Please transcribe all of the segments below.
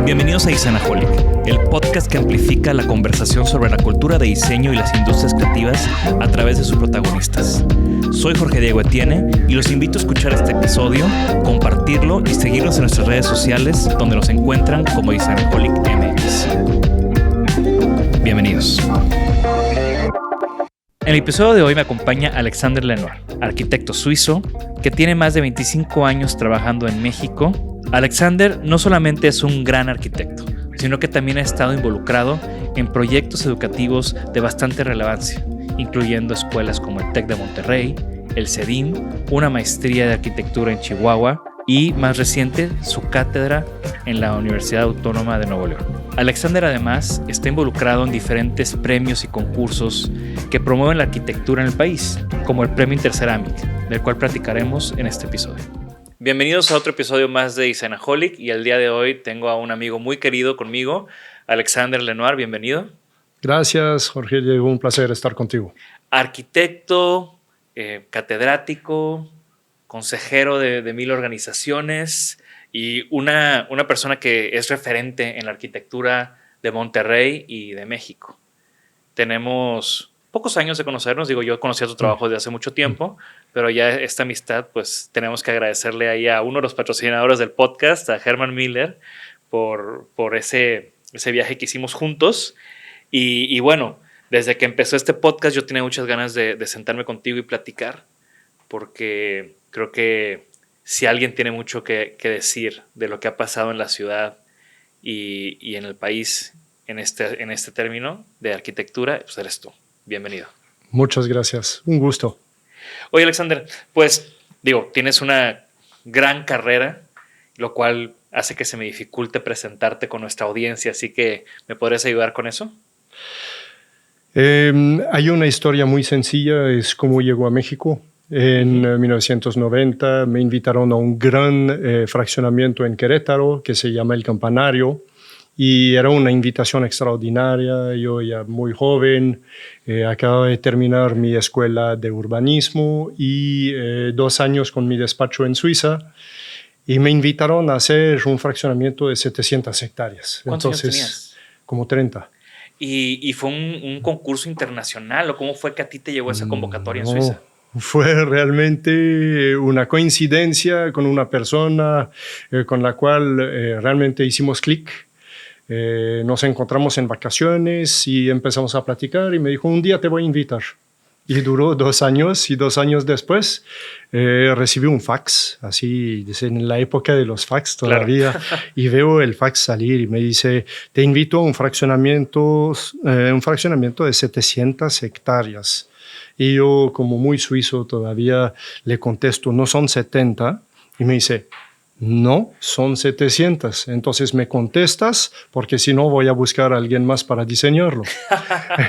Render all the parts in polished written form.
Bienvenidos a Designaholic, el podcast que amplifica la conversación sobre la cultura de diseño y las industrias creativas a través de sus protagonistas. Soy Jorge Diego Etienne y los invito a escuchar este episodio, compartirlo y seguirnos en nuestras redes sociales donde nos encuentran como Designaholic MX. Bienvenidos. En el episodio de hoy me acompaña Alexander Lenoir, arquitecto suizo que tiene más de 25 años trabajando en México. Alexander no solamente es un gran arquitecto, sino que también ha estado involucrado en proyectos educativos de bastante relevancia, incluyendo escuelas como el TEC de Monterrey, el CEDIM, una maestría de arquitectura en Chihuahua y, más reciente, su cátedra en la Universidad Autónoma de Nuevo León. Alexander además está involucrado en diferentes premios y concursos que promueven la arquitectura en el país, como el Premio Interceramic, del cual platicaremos en este episodio. Bienvenidos a otro episodio más de Designaholic y el día de hoy tengo a un amigo muy querido conmigo, Alexander Lenoir, bienvenido. Gracias, Jorge Diego, un placer estar contigo. Arquitecto, catedrático, consejero de 1000 organizaciones y una persona que es referente en la arquitectura de Monterrey y de México. Tenemos pocos años de conocernos, yo conocía tu trabajo desde hace mucho tiempo, pero ya esta amistad, pues tenemos que agradecerle ahí a uno de los patrocinadores del podcast, a Herman Miller, por ese viaje que hicimos juntos. Y bueno, desde que empezó este podcast yo tenía muchas ganas de sentarme contigo y platicar, porque creo que si alguien tiene mucho que decir de lo que ha pasado en la ciudad y en el país en este término de arquitectura, pues eres tú. Bienvenido. Muchas gracias. Un gusto. Oye, Alexander, pues tienes una gran carrera, lo cual hace que se me dificulte presentarte con nuestra audiencia, así que ¿me podrías ayudar con eso? Hay una historia muy sencilla, es cómo llegó a México. En 1990 me invitaron a un gran fraccionamiento en Querétaro que se llama El Campanario. Y era una invitación extraordinaria. Yo ya muy joven, acababa de terminar mi escuela de urbanismo y 2 años con mi despacho en Suiza. Y me invitaron a hacer un fraccionamiento de 700 hectáreas. ¿Cuántos años tenías? Como 30. ¿Y fue un concurso internacional o cómo fue que a ti te llegó esa convocatoria en Suiza? Fue realmente una coincidencia con una persona con la cual realmente hicimos clic. Nos encontramos en vacaciones y empezamos a platicar y me dijo, un día te voy a invitar. Y duró 2 años y 2 años después recibí un fax, así en la época de los fax todavía, claro. Y veo el fax salir y me dice, te invito a un fraccionamiento de 700 hectáreas. Y yo, como muy suizo todavía, le contesto, no son 70. Y me dice, no, son 700. Entonces me contestas porque si no voy a buscar a alguien más para diseñarlo.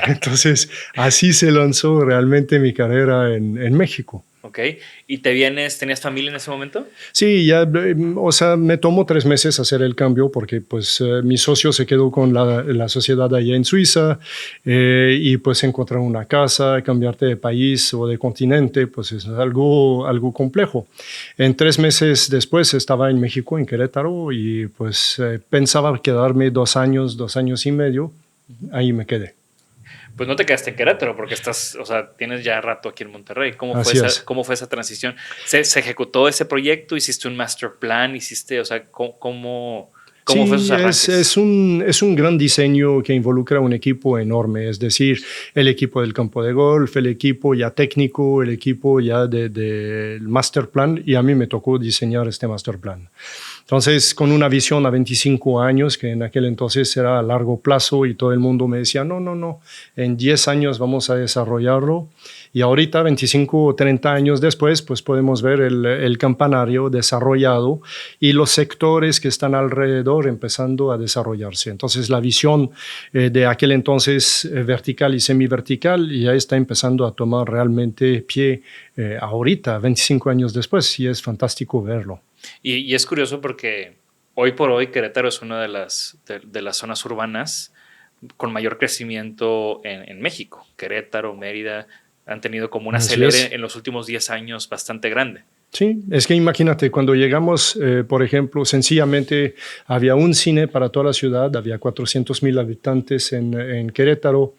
Entonces así se lanzó realmente mi carrera en México. Ok. ¿Y tenías familia en ese momento? Sí, ya, me tomó 3 meses hacer el cambio porque pues mi socio se quedó con la sociedad allá en Suiza y pues encontrar una casa, cambiarte de país o de continente, pues es algo complejo. En 3 meses después estaba en México, en Querétaro, y pues pensaba quedarme 2 años y medio, ahí me quedé. Pues no te quedaste en Querétaro porque tienes ya rato aquí en Monterrey. ¿Cómo fue esa transición? ¿Se ejecutó ese proyecto? ¿Hiciste un master plan? ¿Cómo fue esos arranques? Es un gran diseño que involucra un equipo enorme, es decir, el equipo del campo de golf, el equipo ya técnico, el equipo ya del master plan, y a mí me tocó diseñar este master plan. Entonces, con una visión a 25 años, que en aquel entonces era a largo plazo, y todo el mundo me decía, no, en 10 años vamos a desarrollarlo. Y ahorita, 25 o 30 años después, pues podemos ver el campanario desarrollado y los sectores que están alrededor empezando a desarrollarse. Entonces, la visión de aquel entonces vertical y semivertical ya está empezando a tomar realmente pie ahorita, 25 años después, y es fantástico verlo. Y es curioso porque hoy por hoy Querétaro es una de las zonas urbanas con mayor crecimiento en México. Querétaro, Mérida han tenido como un acelere en los últimos 10 años bastante grande. Sí, es que imagínate, cuando llegamos, por ejemplo, sencillamente había un cine para toda la ciudad, había 400,000 habitantes en Querétaro,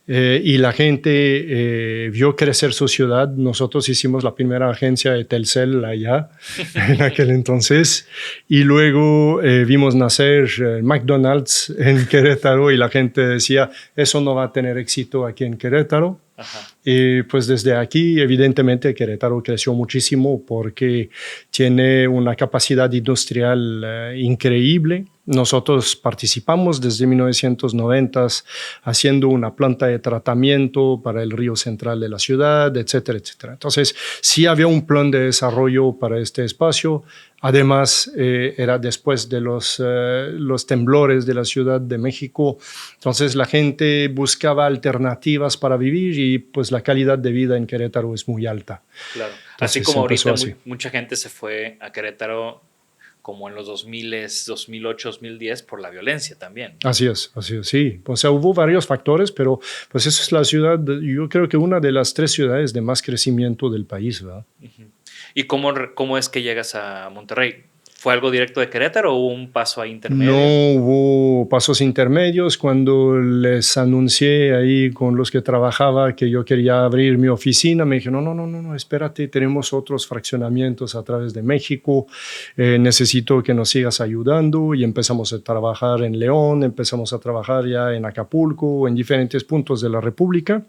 y la gente vio crecer su ciudad. Nosotros hicimos la primera agencia de Telcel allá en aquel entonces, y luego vimos nacer McDonald's en Querétaro y la gente decía, eso no va a tener éxito aquí en Querétaro. Ajá. Y pues desde aquí, evidentemente, Querétaro creció muchísimo porque tiene una capacidad industrial increíble. Nosotros participamos desde 1990 haciendo una planta de tratamiento para el río central de la ciudad, etcétera, etcétera. Entonces, sí había un plan de desarrollo para este espacio. Además, era después de los temblores de la Ciudad de México. Entonces, la gente buscaba alternativas para vivir y pues la calidad de vida en Querétaro es muy alta. Claro. Entonces, Así como ahorita así. mucha gente se fue a Querétaro como en los 2000, 2008, 2010 por la violencia también. Así es, sí. O sea, hubo varios factores, pero pues eso es la ciudad, yo creo que una de las 3 ciudades de más crecimiento del país, ¿verdad? Uh-huh. ¿Y cómo es que llegas a Monterrey? ¿Fue algo directo de Querétaro o hubo un paso ahí intermedio? No hubo pasos intermedios. Cuando les anuncié ahí con los que trabajaba que yo quería abrir mi oficina, me dijeron, no, espérate, tenemos otros fraccionamientos a través de México, necesito que nos sigas ayudando, y empezamos a trabajar en León, empezamos a trabajar ya en Acapulco, en diferentes puntos de la República.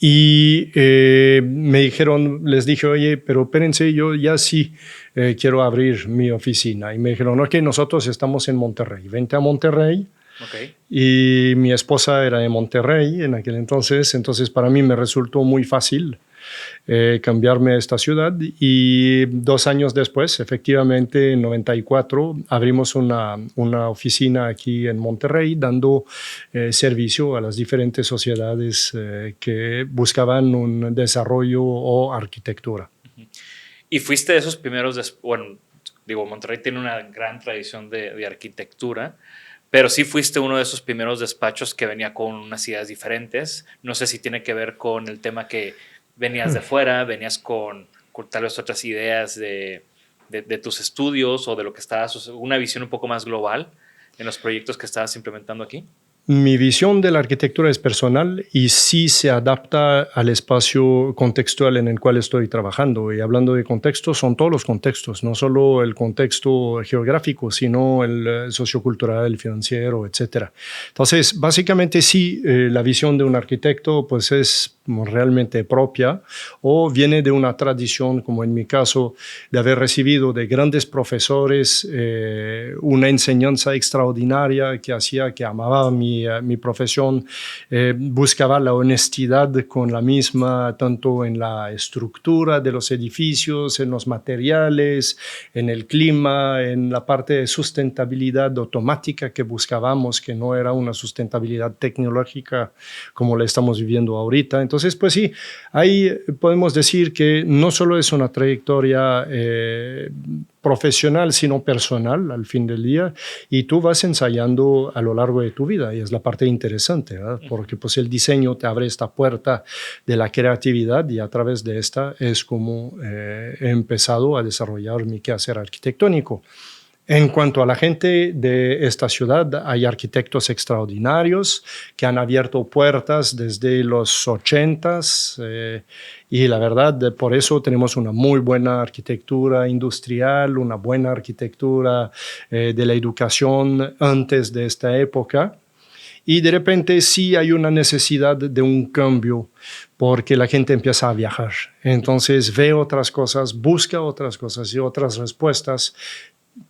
Y les dije, oye, pero espérense, yo ya sí quiero abrir mi oficina. Y me dijeron, ok, nosotros estamos en Monterrey, vente a Monterrey. Okay. Y mi esposa era de Monterrey en aquel entonces para mí me resultó muy fácil cambiarme a esta ciudad, y 2 años después, efectivamente en 94, abrimos una oficina aquí en Monterrey dando servicio a las diferentes sociedades que buscaban un desarrollo o arquitectura. Y fuiste de esos primeros, bueno, digo, Monterrey tiene una gran tradición de arquitectura, pero sí fuiste uno de esos primeros despachos que venía con unas ideas diferentes. No sé si tiene que ver con el tema que venías de fuera, venías con tal vez otras ideas de tus estudios o de lo que estabas, una visión un poco más global en los proyectos que estabas implementando aquí. Mi visión de la arquitectura es personal y sí se adapta al espacio contextual en el cual estoy trabajando. Y hablando de contextos, son todos los contextos, no solo el contexto geográfico, sino el sociocultural, el financiero, etc. Entonces, básicamente sí, la visión de un arquitecto pues es realmente propia o viene de una tradición, como en mi caso, de haber recibido de grandes profesores una enseñanza extraordinaria que hacía que amaba mi profesión, buscaba la honestidad con la misma, tanto en la estructura de los edificios, en los materiales, en el clima, en la parte de sustentabilidad automática que buscábamos, que no era una sustentabilidad tecnológica como la estamos viviendo ahorita. Entonces, pues sí, ahí podemos decir que no solo es una trayectoria profesional, sino personal al fin del día, y tú vas ensayando a lo largo de tu vida, y es la parte interesante, ¿verdad? Porque pues el diseño te abre esta puerta de la creatividad, y a través de esta es como he empezado a desarrollar mi quehacer arquitectónico. En cuanto a la gente de esta ciudad, hay arquitectos extraordinarios que han abierto puertas desde los 80s, y la verdad, por eso tenemos una muy buena arquitectura industrial, una buena arquitectura de la educación antes de esta época. Y de repente sí hay una necesidad de un cambio porque la gente empieza a viajar. Entonces ve otras cosas, busca otras cosas y otras respuestas,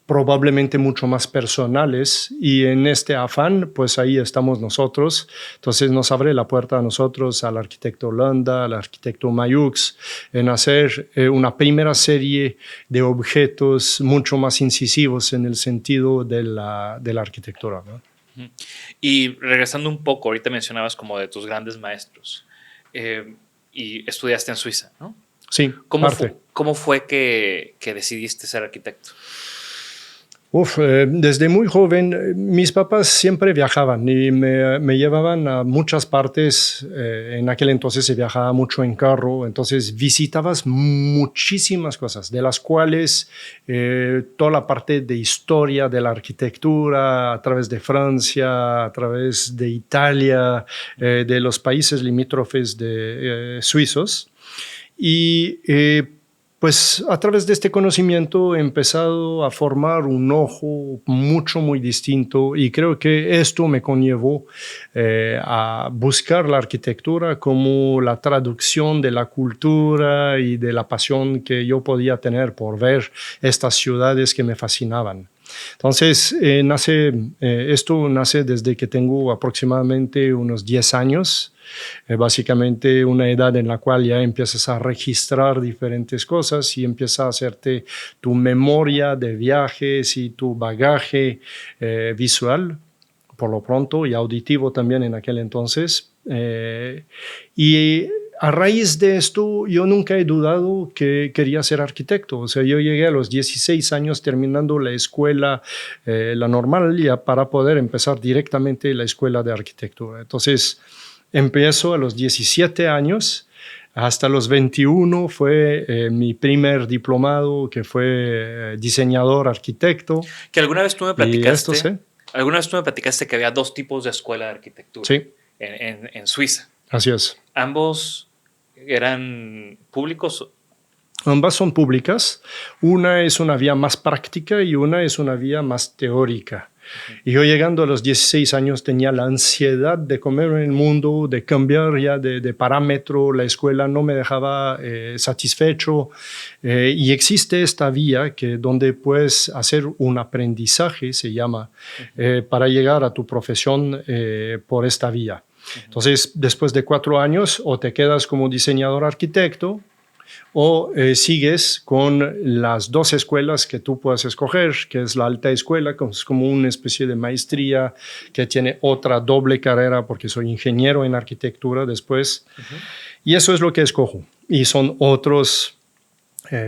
probablemente mucho más personales, y en este afán pues ahí estamos nosotros. Entonces nos abre la puerta a nosotros, al arquitecto Holanda, al arquitecto Mayux, en hacer una primera serie de objetos mucho más incisivos en el sentido de la arquitectura, ¿no? Y regresando un poco, ahorita mencionabas como de tus grandes maestros y estudiaste en Suiza, ¿no? Sí, ¿Cómo fue que decidiste ser arquitecto? Desde muy joven, mis papás siempre viajaban y me llevaban a muchas partes. En aquel entonces se viajaba mucho en carro, entonces visitabas muchísimas cosas, de las cuales toda la parte de historia de la arquitectura a través de Francia, a través de Italia, de los países limítrofes de suizos. Y pues a través de este conocimiento he empezado a formar un ojo muy distinto y creo que esto me conllevó a buscar la arquitectura como la traducción de la cultura y de la pasión que yo podía tener por ver estas ciudades que me fascinaban. Entonces, esto nace desde que tengo aproximadamente unos 10 años. Básicamente una edad en la cual ya empiezas a registrar diferentes cosas y empiezas a hacerte tu memoria de viajes y tu bagaje visual, por lo pronto, y auditivo también en aquel entonces. Y a raíz de esto, yo nunca he dudado que quería ser arquitecto. O sea, yo llegué a los 16 años terminando la escuela, la normal, ya para poder empezar directamente la escuela de arquitectura. Entonces, empiezo a los 17 años, hasta los 21 fue mi primer diplomado, que fue diseñador arquitecto. Que alguna vez tú me platicaste, ¿sí? Alguna vez tú me platicaste que había dos tipos de escuela de arquitectura Sí. en Suiza. Así es. ¿Ambos eran públicos? Ambas son públicas. Una es una vía más práctica y una es una vía más teórica. Y yo llegando a los 16 años tenía la ansiedad de comer en el mundo, de cambiar ya de parámetro. La escuela no me dejaba satisfecho. Y existe esta vía donde puedes hacer un aprendizaje, se llama, para llegar a tu profesión por esta vía. Entonces, después de 4 años, o te quedas como diseñador arquitecto, o sigues con las 2 escuelas que tú puedas escoger, que es la alta escuela, que es como una especie de maestría que tiene otra doble carrera, porque soy ingeniero en arquitectura después. Y eso es lo que escojo. Y son otros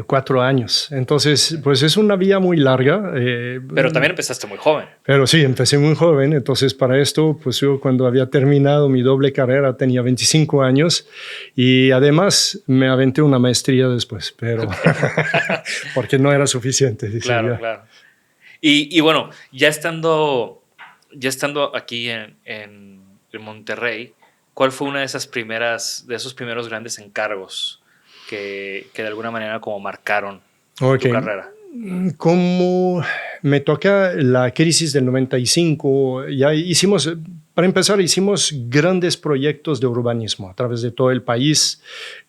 4 años. Entonces, pues es una vía muy larga. Pero también empezaste muy joven. Pero sí, empecé muy joven. Entonces, para esto, pues yo cuando había terminado mi doble carrera tenía 25 años y además me aventé una maestría después, pero porque no era suficiente. Claro, claro. Y bueno, ya estando aquí en Monterrey, ¿cuál fue una de esos primeros grandes encargos que de alguna manera como marcaron tu carrera? Como me toca la crisis del 95, para empezar, hicimos grandes proyectos de urbanismo a través de todo el país,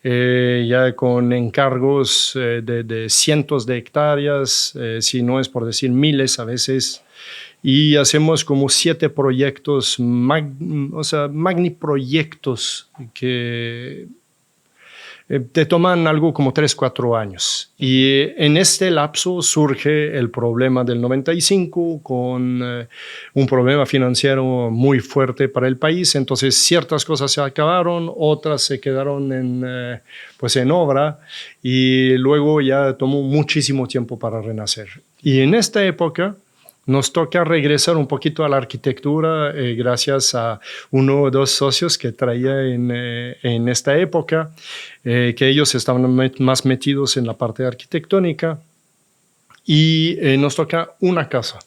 ya con encargos de cientos de hectáreas, si no es por decir miles a veces. Y hacemos como 7 proyectos, magniproyectos que te toman algo como 3-4 años. Y en este lapso surge el problema del 95 con un problema financiero muy fuerte para el país. Entonces ciertas cosas se acabaron, otras se quedaron en obra y luego ya tomó muchísimo tiempo para renacer. Y en esta época nos toca regresar un poquito a la arquitectura gracias a 1 o 2 socios que traía en esta época, que ellos estaban más metidos en la parte arquitectónica y nos toca una casa.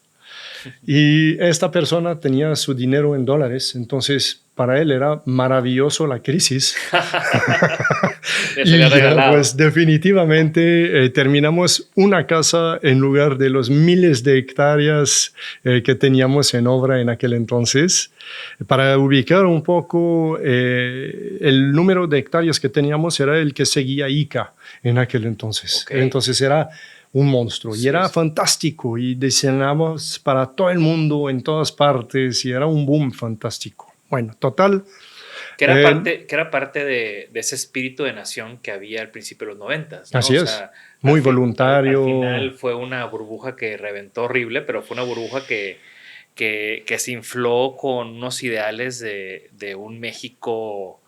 Y esta persona tenía su dinero en dólares, entonces para él era maravilloso la crisis. Y ya, pues definitivamente terminamos una casa en lugar de los miles de hectáreas que teníamos en obra en aquel entonces. Para ubicar un poco, el número de hectáreas que teníamos era el que seguía Ica en aquel entonces. Okay. Entonces era un monstruo y era fantástico y diseñamos para todo el mundo en todas partes y era un boom fantástico. Bueno, total. Que era parte de ese espíritu de nación que había al principio de los 90s, ¿no? Así es, muy voluntario. Al final fue una burbuja que reventó horrible, pero fue una burbuja que se infló con unos ideales de un México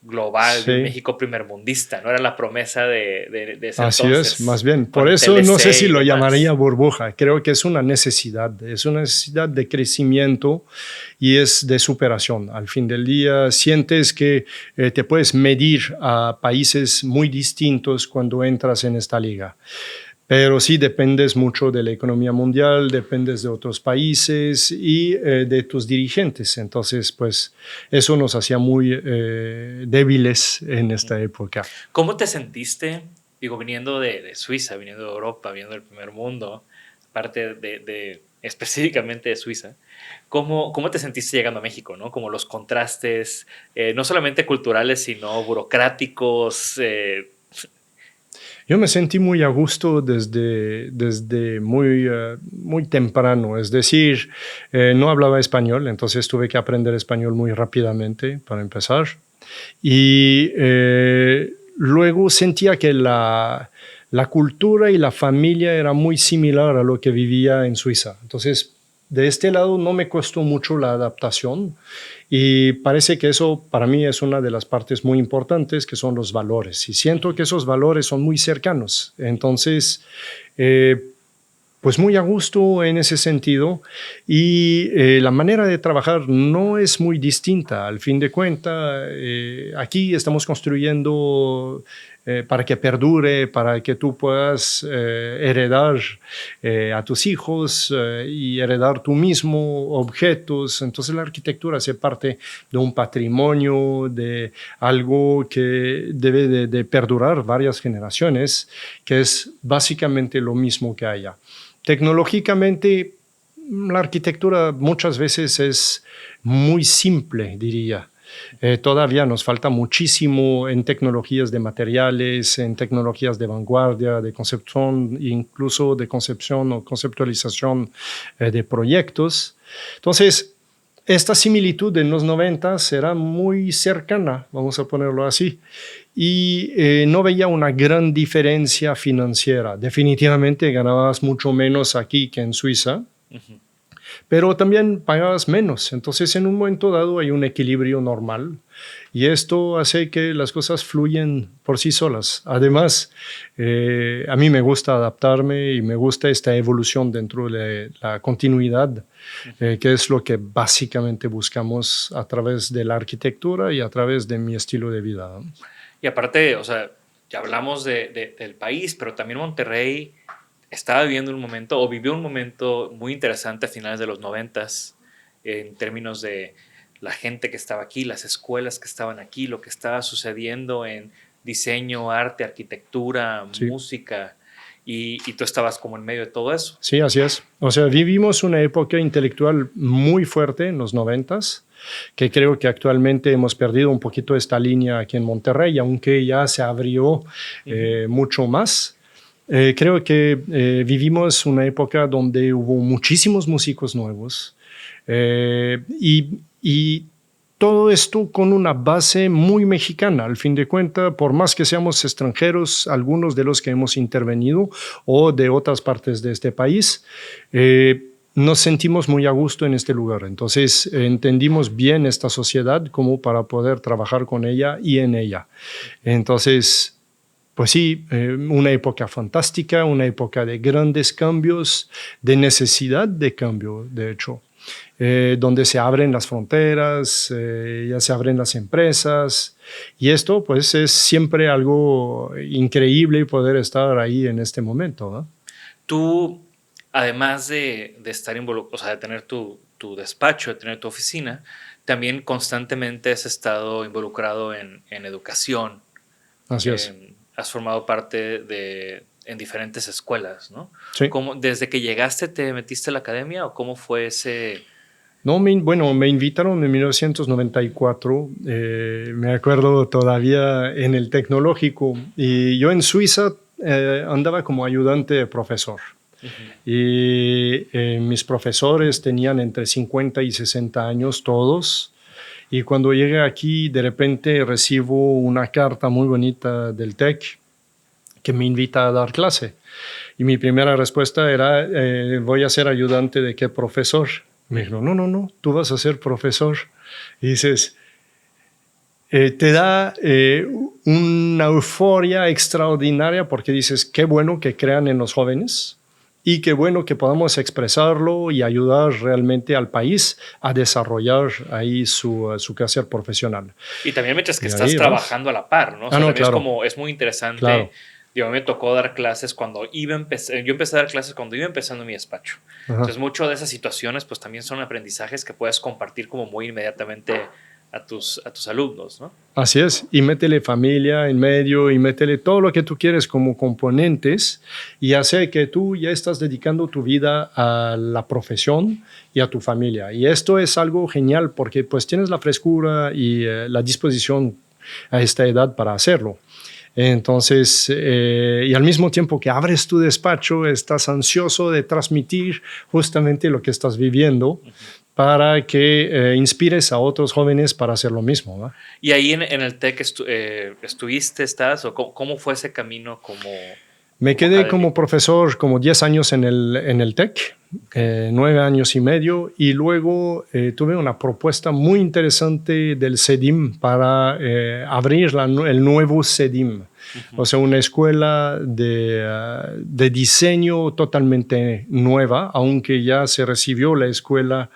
global, de un Sí. México primermundista, ¿no? Era la promesa de ese Así entonces. es, más bien. Con Por el eso no sé TLC si y lo demás. llamaría burbuja. Creo que es una necesidad de crecimiento y es de superación. Al fin del día sientes que te puedes medir a países muy distintos cuando entras en esta liga. Pero sí dependes mucho de la economía mundial, dependes de otros países y de tus dirigentes. Entonces, pues eso nos hacía muy débiles en esta época. ¿Cómo te sentiste, digo, viniendo de Suiza, viniendo de Europa, viniendo del primer mundo, parte específicamente de Suiza? ¿Cómo te sentiste llegando a México, ¿no? Como los contrastes, no solamente culturales, sino burocráticos. Yo me sentí muy a gusto desde muy temprano, es decir, no hablaba español, entonces tuve que aprender español muy rápidamente para empezar. Y luego sentía que la cultura y la familia era muy similar a lo que vivía en Suiza. Entonces, de este lado no me costó mucho la adaptación y parece que eso para mí es una de las partes muy importantes, que son los valores. Y siento que esos valores son muy cercanos. Entonces, pues muy a gusto en ese sentido y la manera de trabajar no es muy distinta. Al fin de cuentas, aquí estamos construyendo para que perdure, para que tú puedas heredar a tus hijos y heredar tú mismo objetos. Entonces la arquitectura hace parte de un patrimonio, de algo que debe de perdurar varias generaciones, que es básicamente lo mismo que allá. Tecnológicamente, la arquitectura muchas veces es muy simple, diría. Todavía nos falta muchísimo en tecnologías de materiales, en tecnologías de vanguardia, de concepción, incluso de concepción o conceptualización de proyectos. Entonces, esta similitud en los 90 era muy cercana, vamos a ponerlo así, y no veía una gran diferencia financiera. Definitivamente ganabas mucho menos aquí que en Suiza, pero también pagabas menos. Entonces, en un momento dado hay un equilibrio normal y esto hace que las cosas fluyen por sí solas. Además, a mí me gusta adaptarme y me gusta esta evolución dentro de la continuidad, que es lo que básicamente buscamos a través de la arquitectura y a través de mi estilo de vida, ¿no? Y aparte, o sea, ya hablamos del país, pero también Monterrey estaba viviendo un momento, o vivió un momento muy interesante a finales de los 90s, en términos de la gente que estaba aquí, las escuelas que estaban aquí, lo que estaba sucediendo en diseño, arte, arquitectura, Sí. música, y tú estabas como en medio de todo eso. Sí, así es. O sea, vivimos una época intelectual muy fuerte en los 90s, que creo que actualmente hemos perdido un poquito esta línea aquí en Monterrey, aunque ya se abrió mucho más. Creo que vivimos una época donde hubo muchísimos músicos nuevos y todo esto con una base muy mexicana. Al fin de cuentas, por más que seamos extranjeros, algunos de los que hemos intervenido o de otras partes de este país, nos sentimos muy a gusto en este lugar. Entonces, entendimos bien esta sociedad como para poder trabajar con ella y en ella. Entonces, pues sí, una época fantástica, una época de grandes cambios, de necesidad de cambio, de hecho. Donde se abren las fronteras, ya se abren las empresas y esto pues es siempre algo increíble poder estar ahí en este momento, ¿no? Tú, además de estar involucrado, o sea, de tener tu despacho, de tener tu oficina, también constantemente has estado involucrado en educación. Así es. Has formado parte en diferentes escuelas, ¿no? Sí. ¿Desde que llegaste te metiste a la academia o cómo fue ese...? No, bueno, me invitaron en 1994, me acuerdo todavía en el tecnológico, y yo en Suiza andaba como ayudante de profesor. Y mis profesores tenían entre 50 y 60 años todos, y cuando llegué aquí de repente recibo una carta muy bonita del TEC que me invita a dar clase. Y mi primera respuesta era, voy a ser ayudante de qué profesor. Me dijo, no, tú vas a ser profesor. Y dices, te da una euforia extraordinaria porque dices, qué bueno que crean en los jóvenes y qué bueno que podamos expresarlo y ayudar realmente al país a desarrollar ahí su quehacer profesional. Y también mientras que Y estás ahí trabajando a la par, ¿no? O sea, no, también claro, es muy interesante. claro. Digo, a mí me tocó dar clases cuando yo empecé a dar clases cuando iba empezando mi despacho. Ajá. Entonces, muchas de esas situaciones, pues también son aprendizajes que puedes compartir como muy inmediatamente a tus alumnos, ¿no? Así es, y métele familia en medio y métele todo lo que tú quieres como componentes y hace que tú ya estás dedicando tu vida a la profesión y a tu familia. Y esto es algo genial porque pues tienes la frescura y la disposición a esta edad para hacerlo. Entonces, y al mismo tiempo que abres tu despacho, estás ansioso de transmitir justamente lo que estás viviendo para que inspires a otros jóvenes para hacer lo mismo, ¿no? Y ahí en el TEC estás, o cómo fue ese camino Me como quedé como académico? profesor como 10 años en el TEC, 9 años y medio, y luego tuve una propuesta muy interesante del CEDIM para abrir el nuevo CEDIM, o sea, una escuela de diseño totalmente nueva, aunque ya se recibió la escuela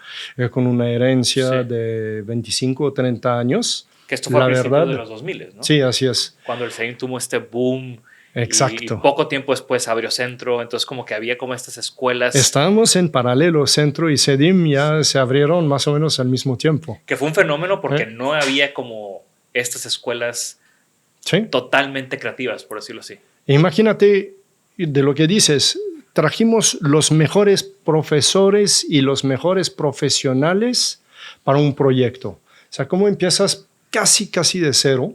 con una herencia Sí. de 25 o 30 años. Que esto fue a La principios de verdad, los 2000, ¿no? sí, así es. Cuando el CEIM tuvo este boom y Exacto. poco tiempo después abrió Centro, entonces como que había como estas escuelas, Estábamos en paralelo, Centro y CEDIM ya se abrieron más o menos al mismo tiempo. que fue un fenómeno porque ¿Eh? no había como estas escuelas ¿Sí? totalmente creativas, por decirlo así. Imagínate de lo que dices, trajimos los mejores profesores y los mejores profesionales para un proyecto. O sea, ¿cómo empiezas casi de cero?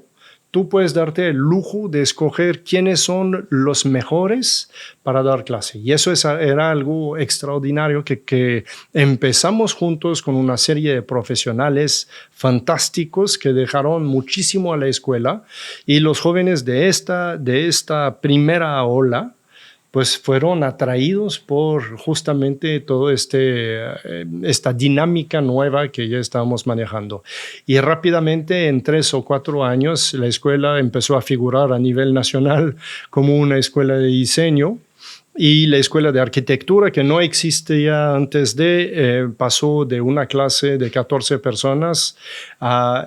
Tú puedes darte el lujo de escoger quiénes son los mejores para dar clase. Y eso era algo extraordinario que empezamos juntos con una serie de profesionales fantásticos que dejaron muchísimo a la escuela. Y los jóvenes de esta primera ola pues fueron atraídos por justamente todo esta dinámica nueva que ya estábamos manejando. Y rápidamente, en 3 o 4 años, la escuela empezó a figurar a nivel nacional como una escuela de diseño. Y la escuela de arquitectura, que no existía antes pasó de una clase de 14 personas a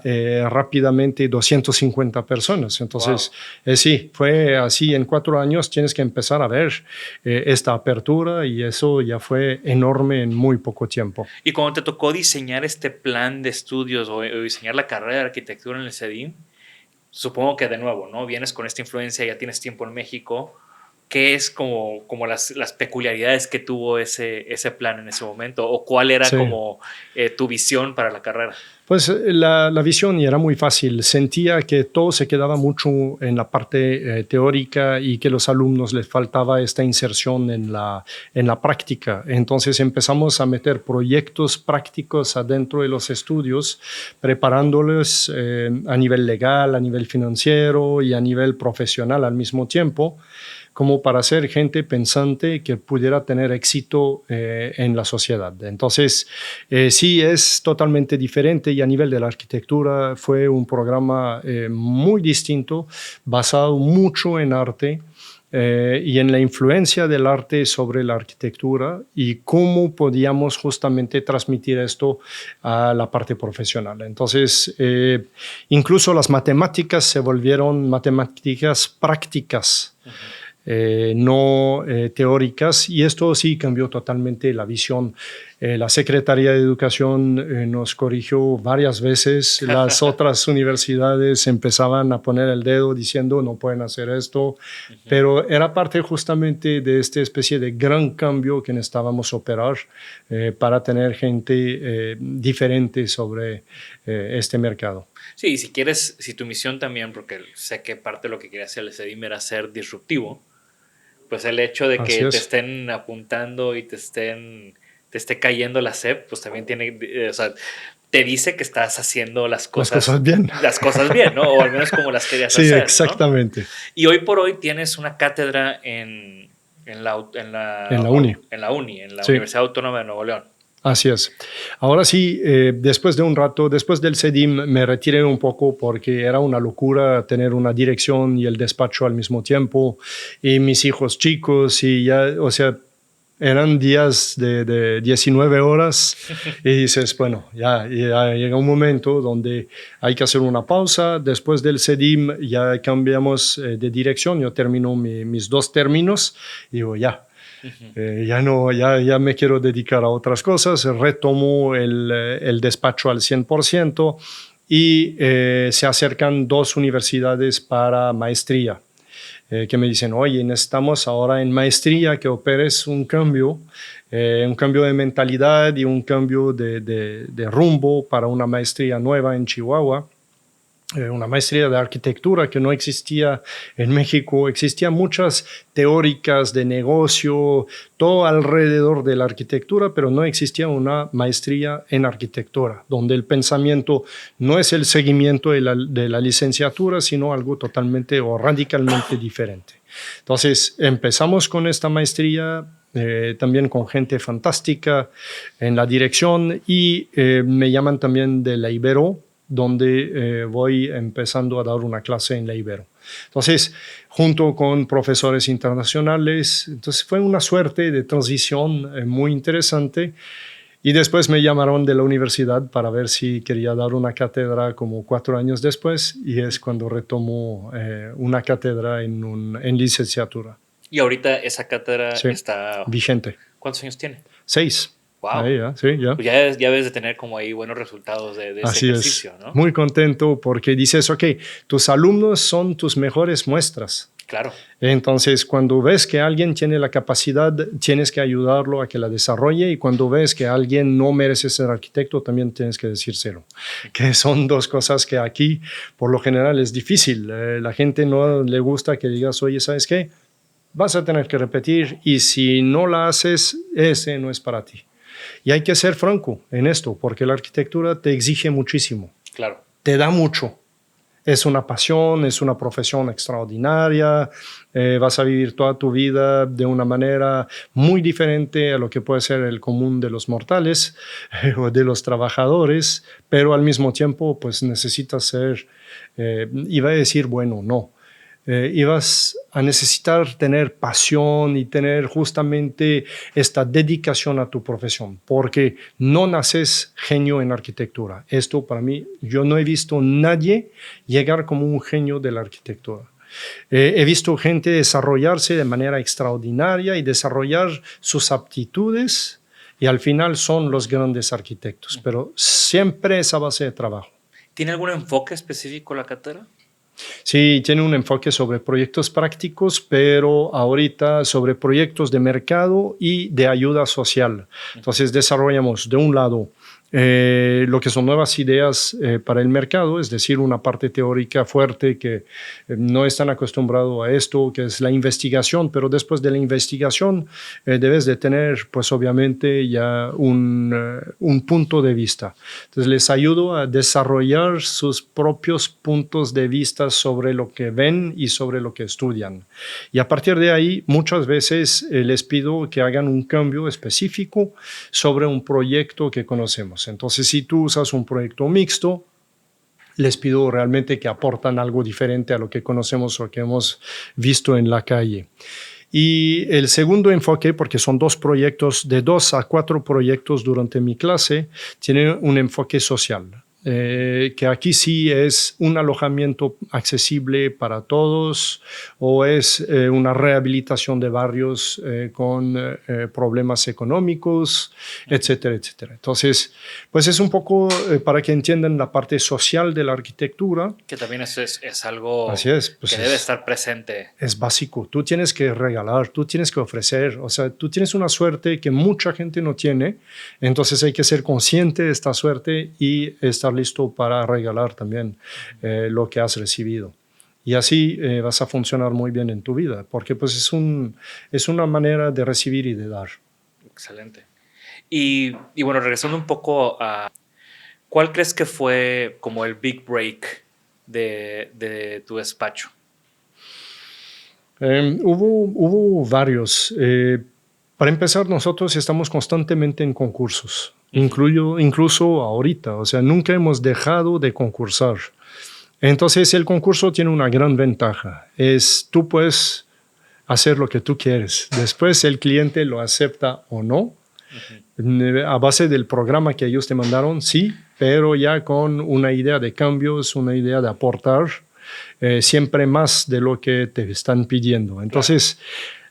rápidamente 250 personas. Entonces, wow. Sí, fue así. En 4 años tienes que empezar a ver esta apertura y eso ya fue enorme en muy poco tiempo. Y cuando te tocó diseñar este plan de estudios o diseñar la carrera de arquitectura en el CEDIM, supongo que de nuevo, ¿no? Vienes con esta influencia, ya tienes tiempo en México. ¿Qué es como las peculiaridades que tuvo ese plan en ese momento? ¿O cuál era sí. como tu visión para la carrera? Pues la visión era muy fácil. Sentía que todo se quedaba mucho en la parte teórica y que a los alumnos les faltaba esta inserción en la práctica. Entonces empezamos a meter proyectos prácticos adentro de los estudios, preparándoles a nivel legal, a nivel financiero y a nivel profesional al mismo tiempo, como para ser gente pensante que pudiera tener éxito en la sociedad. Entonces, sí es totalmente diferente y a nivel de la arquitectura fue un programa muy distinto, basado mucho en arte y en la influencia del arte sobre la arquitectura y cómo podíamos justamente transmitir esto a la parte profesional. Entonces, incluso las matemáticas se volvieron matemáticas prácticas. Uh-huh. No teóricas, y esto sí cambió totalmente la visión. La Secretaría de Educación nos corrigió varias veces, las otras universidades empezaban a poner el dedo diciendo no pueden hacer esto, uh-huh. Pero era parte justamente de esta especie de gran cambio que necesitábamos operar para tener gente diferente sobre este mercado. Sí, y si tu misión también, porque sé que parte de lo que quería hacer el CEDIM era ser disruptivo, pues el hecho de que te estén apuntando y te esté cayendo la SEP, pues también o sea, te dice que estás haciendo las cosas bien. Las cosas bien, ¿no? O al menos como las querías hacer. Sí, exactamente. ¿No? Y hoy por hoy tienes una cátedra en la UNI, en la sí. Universidad Autónoma de Nuevo León. Así es. Ahora sí, después de un rato, después del CEDIM, me retiré un poco porque era una locura tener una dirección y el despacho al mismo tiempo, y mis hijos chicos, y ya, o sea, eran días de 19 horas y dices, bueno, ya llega un momento donde hay que hacer una pausa. Después del CEDIM ya cambiamos de dirección, yo termino mis 2 términos y digo, ya. Ya no, ya me quiero dedicar a otras cosas, retomo el despacho al 100% y se acercan 2 universidades para maestría, que me dicen, oye, necesitamos ahora en maestría que operes un cambio de mentalidad y un cambio de rumbo para una maestría nueva en Chihuahua. Una maestría de arquitectura que no existía en México. Existían muchas teóricas de negocio, todo alrededor de la arquitectura, pero no existía una maestría en arquitectura, donde el pensamiento no es el seguimiento de la licenciatura, sino algo totalmente o radicalmente diferente. Entonces, empezamos con esta maestría, también con gente fantástica en la dirección, y me llaman también de la Ibero, donde voy empezando a dar una clase en la Ibero. Entonces, junto con profesores internacionales, entonces fue una suerte de transición muy interesante. Y después me llamaron de la universidad para ver si quería dar una cátedra como 4 años después, y es cuando retomo una cátedra en licenciatura. Y ahorita esa cátedra Sí, está... vigente. ¿Cuántos años tiene? 6. Wow. Ahí, ya, sí, ya. Pues ya debes de tener como ahí buenos resultados de ese Así ejercicio, es. ¿no? Muy contento porque dices, ok, tus alumnos son tus mejores muestras. Claro. Entonces, cuando ves que alguien tiene la capacidad, tienes que ayudarlo a que la desarrolle, y cuando ves que alguien no merece ser arquitecto, también tienes que decírselo. Que son 2 cosas que aquí, por lo general, es difícil. La gente no le gusta que digas, oye, ¿sabes qué? Vas a tener que repetir, y si no la haces, ese no es para ti. Y hay que ser franco en esto, porque la arquitectura te exige muchísimo. Claro. Te da mucho. Es una pasión, es una profesión extraordinaria, vas a vivir toda tu vida de una manera muy diferente a lo que puede ser el común de los mortales o de los trabajadores, pero al mismo tiempo pues necesitas ser, iba a decir bueno, no. Ibas a necesitar tener pasión y tener justamente esta dedicación a tu profesión, porque no naces genio en arquitectura. Esto para mí, yo no he visto nadie llegar como un genio de la arquitectura. He visto gente desarrollarse de manera extraordinaria y desarrollar sus aptitudes, y al final son los grandes arquitectos, pero siempre es a base de trabajo. ¿Tiene algún enfoque específico la cátedra? Sí, tiene un enfoque sobre proyectos prácticos, pero ahorita sobre proyectos de mercado y de ayuda social. Entonces desarrollamos de un lado lo que son nuevas ideas para el mercado, es decir, una parte teórica fuerte que no están acostumbrados a esto, que es la investigación, pero después de la investigación debes de tener, pues obviamente, ya un punto de vista. Entonces les ayudo a desarrollar sus propios puntos de vista sobre lo que ven y sobre lo que estudian. Y a partir de ahí, muchas veces les pido que hagan un cambio específico sobre un proyecto que conocemos. Entonces, si tú usas un proyecto mixto, les pido realmente que aportan algo diferente a lo que conocemos o que hemos visto en la calle. Y el segundo enfoque, porque son 2 proyectos, de 2 a 4 proyectos durante mi clase, tiene un enfoque social. Que aquí sí es un alojamiento accesible para todos, o es una rehabilitación de barrios con problemas económicos, etcétera, etcétera. Entonces, pues es un poco para que entiendan la parte social de la arquitectura. Que también es algo Así es, pues que debe estar presente. Es básico. Tú tienes que regalar, tú tienes que ofrecer. O sea, tú tienes una suerte que mucha gente no tiene. Entonces hay que ser consciente de esta suerte y estar listo para regalar también lo que has recibido. Y así vas a funcionar muy bien en tu vida, porque pues es una manera de recibir y de dar. Excelente. Y bueno, regresando un poco a... ¿Cuál crees que fue como el big break de tu despacho? Hubo varios. Para empezar, nosotros estamos constantemente en concursos, incluso ahorita, o sea, nunca hemos dejado de concursar. Entonces, el concurso tiene una gran ventaja, es tú puedes hacer lo que tú quieres. Después el cliente lo acepta o no, a base del programa que ellos te mandaron, sí, pero ya con una idea de cambios, una idea de aportar, siempre más de lo que te están pidiendo. Entonces,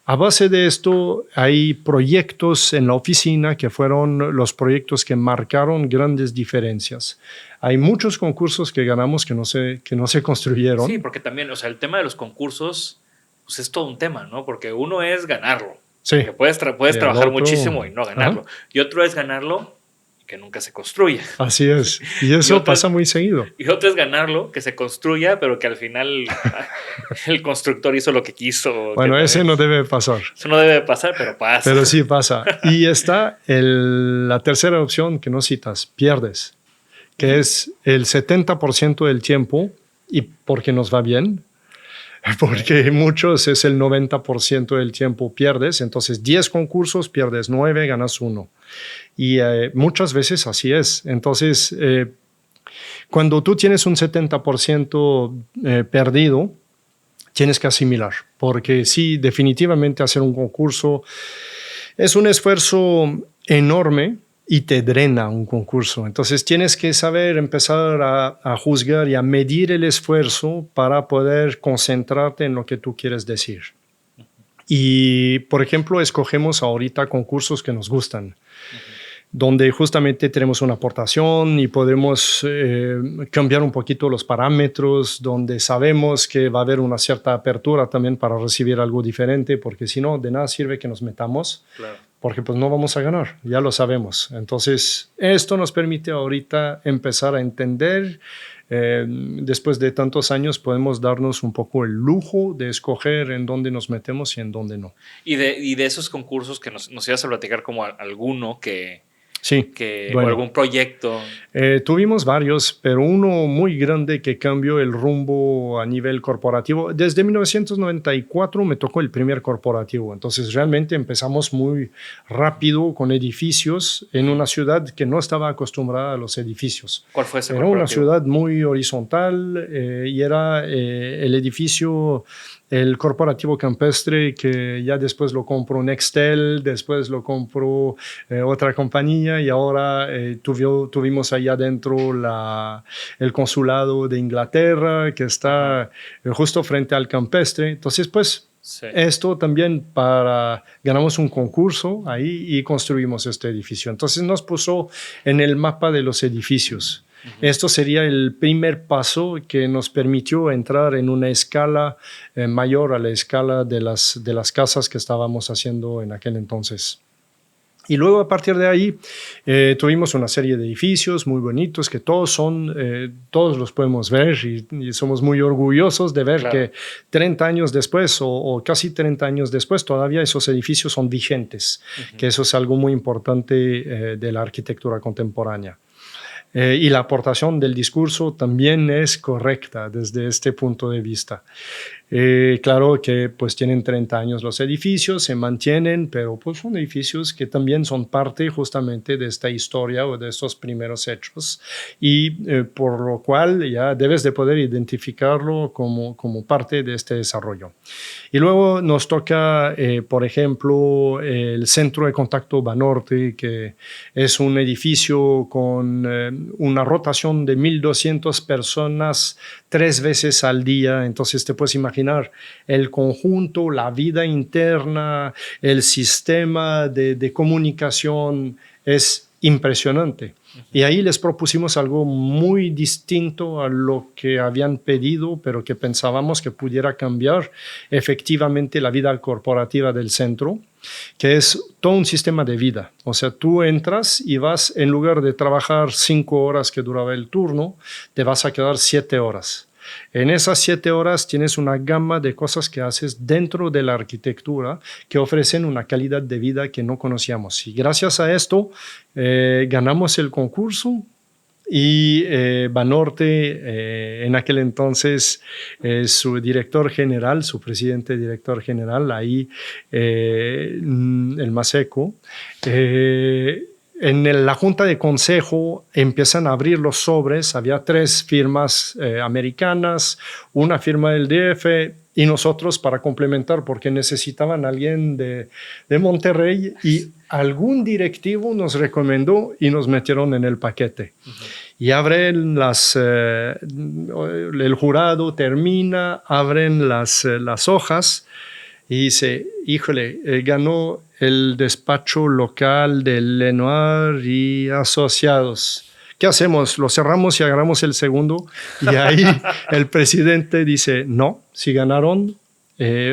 a base de esto, hay proyectos en la oficina que fueron los proyectos que marcaron grandes diferencias. Hay muchos concursos que ganamos que no se construyeron. Sí, porque también, o sea, el tema de los concursos pues es todo un tema, ¿no? Porque uno es ganarlo. Sí. Que puedes trabajar muchísimo y no ganarlo. Ajá. Y otro es ganarlo y que nunca se construya. Así es. Y eso pasa muy seguido. Y otro es ganarlo, que se construya, pero que al final el constructor hizo lo que quiso. Bueno, ese no debe pasar. Eso no debe pasar, pero pasa. Pero sí pasa. Y está la tercera opción que no citas, pierdes, que es el 70% del tiempo, y porque nos va bien, porque muchos es el 90% del tiempo pierdes, entonces 10 concursos, pierdes 9, ganas 1. Y muchas veces así es. Entonces, cuando tú tienes un 70% perdido, tienes que asimilar, porque sí, definitivamente hacer un concurso es un esfuerzo enorme y te drena un concurso. Entonces tienes que saber empezar a juzgar y a medir el esfuerzo para poder concentrarte en lo que tú quieres decir. Y, por ejemplo, escogemos ahorita concursos que nos gustan, donde justamente tenemos una aportación y podemos cambiar un poquito los parámetros, donde sabemos que va a haber una cierta apertura también para recibir algo diferente, porque si no, de nada sirve que nos metamos. Claro. Porque pues no vamos a ganar, ya lo sabemos. Entonces, esto nos permite ahorita empezar a entender, después de tantos años podemos darnos un poco el lujo de escoger en dónde nos metemos y en dónde no. Y de esos concursos que nos ibas a platicar como alguno que... Sí, bueno, o algún proyecto. Tuvimos varios, pero uno muy grande que cambió el rumbo a nivel corporativo. Desde 1994 me tocó el primer corporativo, entonces realmente empezamos muy rápido con edificios en una ciudad que no estaba acostumbrada a los edificios. ¿Cuál fue ese corporativo? Era una ciudad muy horizontal y era el edificio... El corporativo campestre, que ya después lo compró Nextel, después lo compró otra compañía y ahora tuvimos ahí adentro el consulado de Inglaterra, que está justo frente al campestre. Entonces, pues, sí. Esto también ganamos un concurso ahí y construimos este edificio. Entonces nos puso en el mapa de los edificios. Esto sería el primer paso que nos permitió entrar en una escala mayor a la escala de las casas que estábamos haciendo en aquel entonces. Y luego a partir de ahí tuvimos una serie de edificios muy bonitos que todos los podemos ver y somos muy orgullosos de ver claro. Que 30 años después o casi 30 años después todavía esos edificios son vigentes, que eso es algo muy importante de la arquitectura contemporánea. Y la aportación del discurso también es correcta desde este punto de vista. Claro que pues tienen 30 años los edificios, se mantienen, pero pues son edificios que también son parte justamente de esta historia o de estos primeros hechos y por lo cual ya debes de poder identificarlo como parte de este desarrollo. Y luego nos toca, por ejemplo, el Centro de Contacto Banorte, que es un edificio con una rotación de 1.200 personas 3 veces al día. Entonces te puedes imaginar el conjunto, la vida interna, el sistema de comunicación es impresionante. Y ahí les propusimos algo muy distinto a lo que habían pedido, pero que pensábamos que pudiera cambiar efectivamente la vida corporativa del centro, que es todo un sistema de vida. O sea, tú entras y vas, en lugar de trabajar 5 horas que duraba el turno, te vas a quedar 7 horas. En esas 7 horas tienes una gama de cosas que haces dentro de la arquitectura que ofrecen una calidad de vida que no conocíamos. Y gracias a esto ganamos el concurso y Banorte, en aquel entonces, su director general, su presidente director general, ahí, el Maseco, en la junta de consejo empiezan a abrir los sobres, había 3 firmas americanas, una firma del DF y nosotros para complementar porque necesitaban a alguien de Monterrey y algún directivo nos recomendó y nos metieron en el paquete. Y abren el jurado termina, abren las hojas y dice, híjole, ganó el despacho local de Lenoir y Asociados. ¿Qué hacemos? ¿Lo cerramos y agarramos el segundo? Y ahí el presidente dice, no, si ganaron,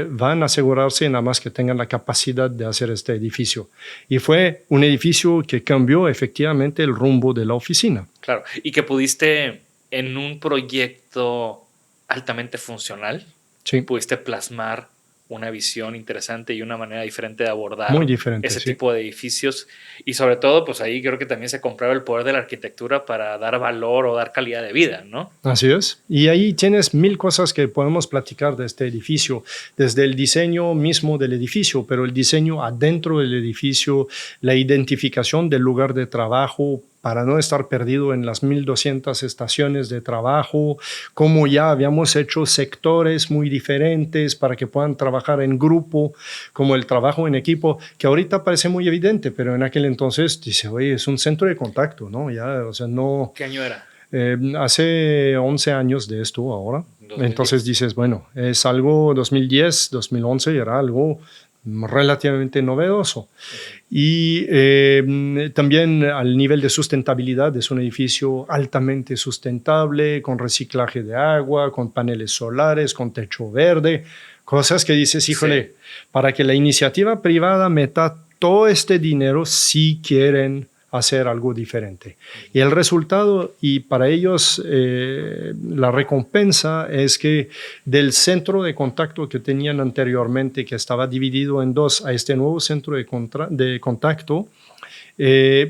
van a asegurarse nada más que tengan la capacidad de hacer este edificio. Y fue un edificio que cambió efectivamente el rumbo de la oficina. Claro, y que pudiste en un proyecto altamente funcional, sí, pudiste plasmar una visión interesante y una manera diferente de abordar muy diferente, ese sí, tipo de edificios. Y sobre todo, pues ahí creo que también se compraba el poder de la arquitectura para dar valor o dar calidad de vida, ¿no? Así es. Y ahí tienes 1000 cosas que podemos platicar de este edificio, desde el diseño mismo del edificio, pero el diseño adentro del edificio, la identificación del lugar de trabajo, para no estar perdido en las 1200 estaciones de trabajo, como ya habíamos hecho sectores muy diferentes para que puedan trabajar en grupo, como el trabajo en equipo, que ahorita parece muy evidente, pero en aquel entonces dice, oye, es un centro de contacto, ¿no? Ya, o sea, no... ¿Qué año era? Hace 11 años de esto ahora. 2010. Entonces dices, bueno, es algo 2010, 2011, era algo relativamente novedoso. Y también al nivel de sustentabilidad es un edificio altamente sustentable, con reciclaje de agua, con paneles solares, con techo verde, cosas que dices, híjole, sí, para que la iniciativa privada meta todo este dinero si quieren hacer algo diferente. Y el resultado, y para ellos la recompensa es que del centro de contacto que tenían anteriormente, que estaba dividido en 2, a este nuevo centro de contacto,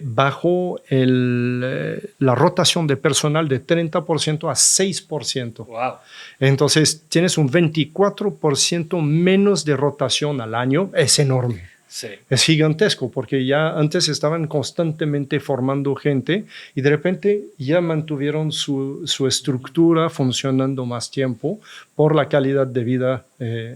bajó la rotación de personal de 30% a 6%. Wow. Entonces tienes un 24% menos de rotación al año, es enorme. Sí. Es gigantesco porque ya antes estaban constantemente formando gente y de repente ya mantuvieron su estructura funcionando más tiempo por la calidad de vida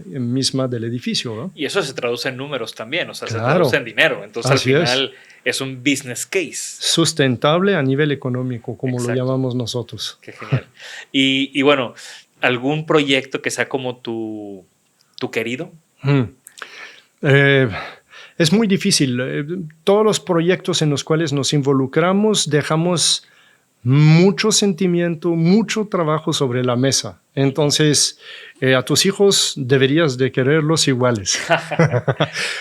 misma del edificio, ¿no? Y eso se traduce en números también, o sea, claro, se traduce en dinero. Entonces así al final es un business case. Sustentable a nivel económico, como exacto, lo llamamos nosotros. Qué genial. Y bueno, ¿algún proyecto que sea como tu querido? Es muy difícil. Todos los proyectos en los cuales nos involucramos dejamos mucho sentimiento, mucho trabajo sobre la mesa. Entonces, a tus hijos deberías de quererlos iguales.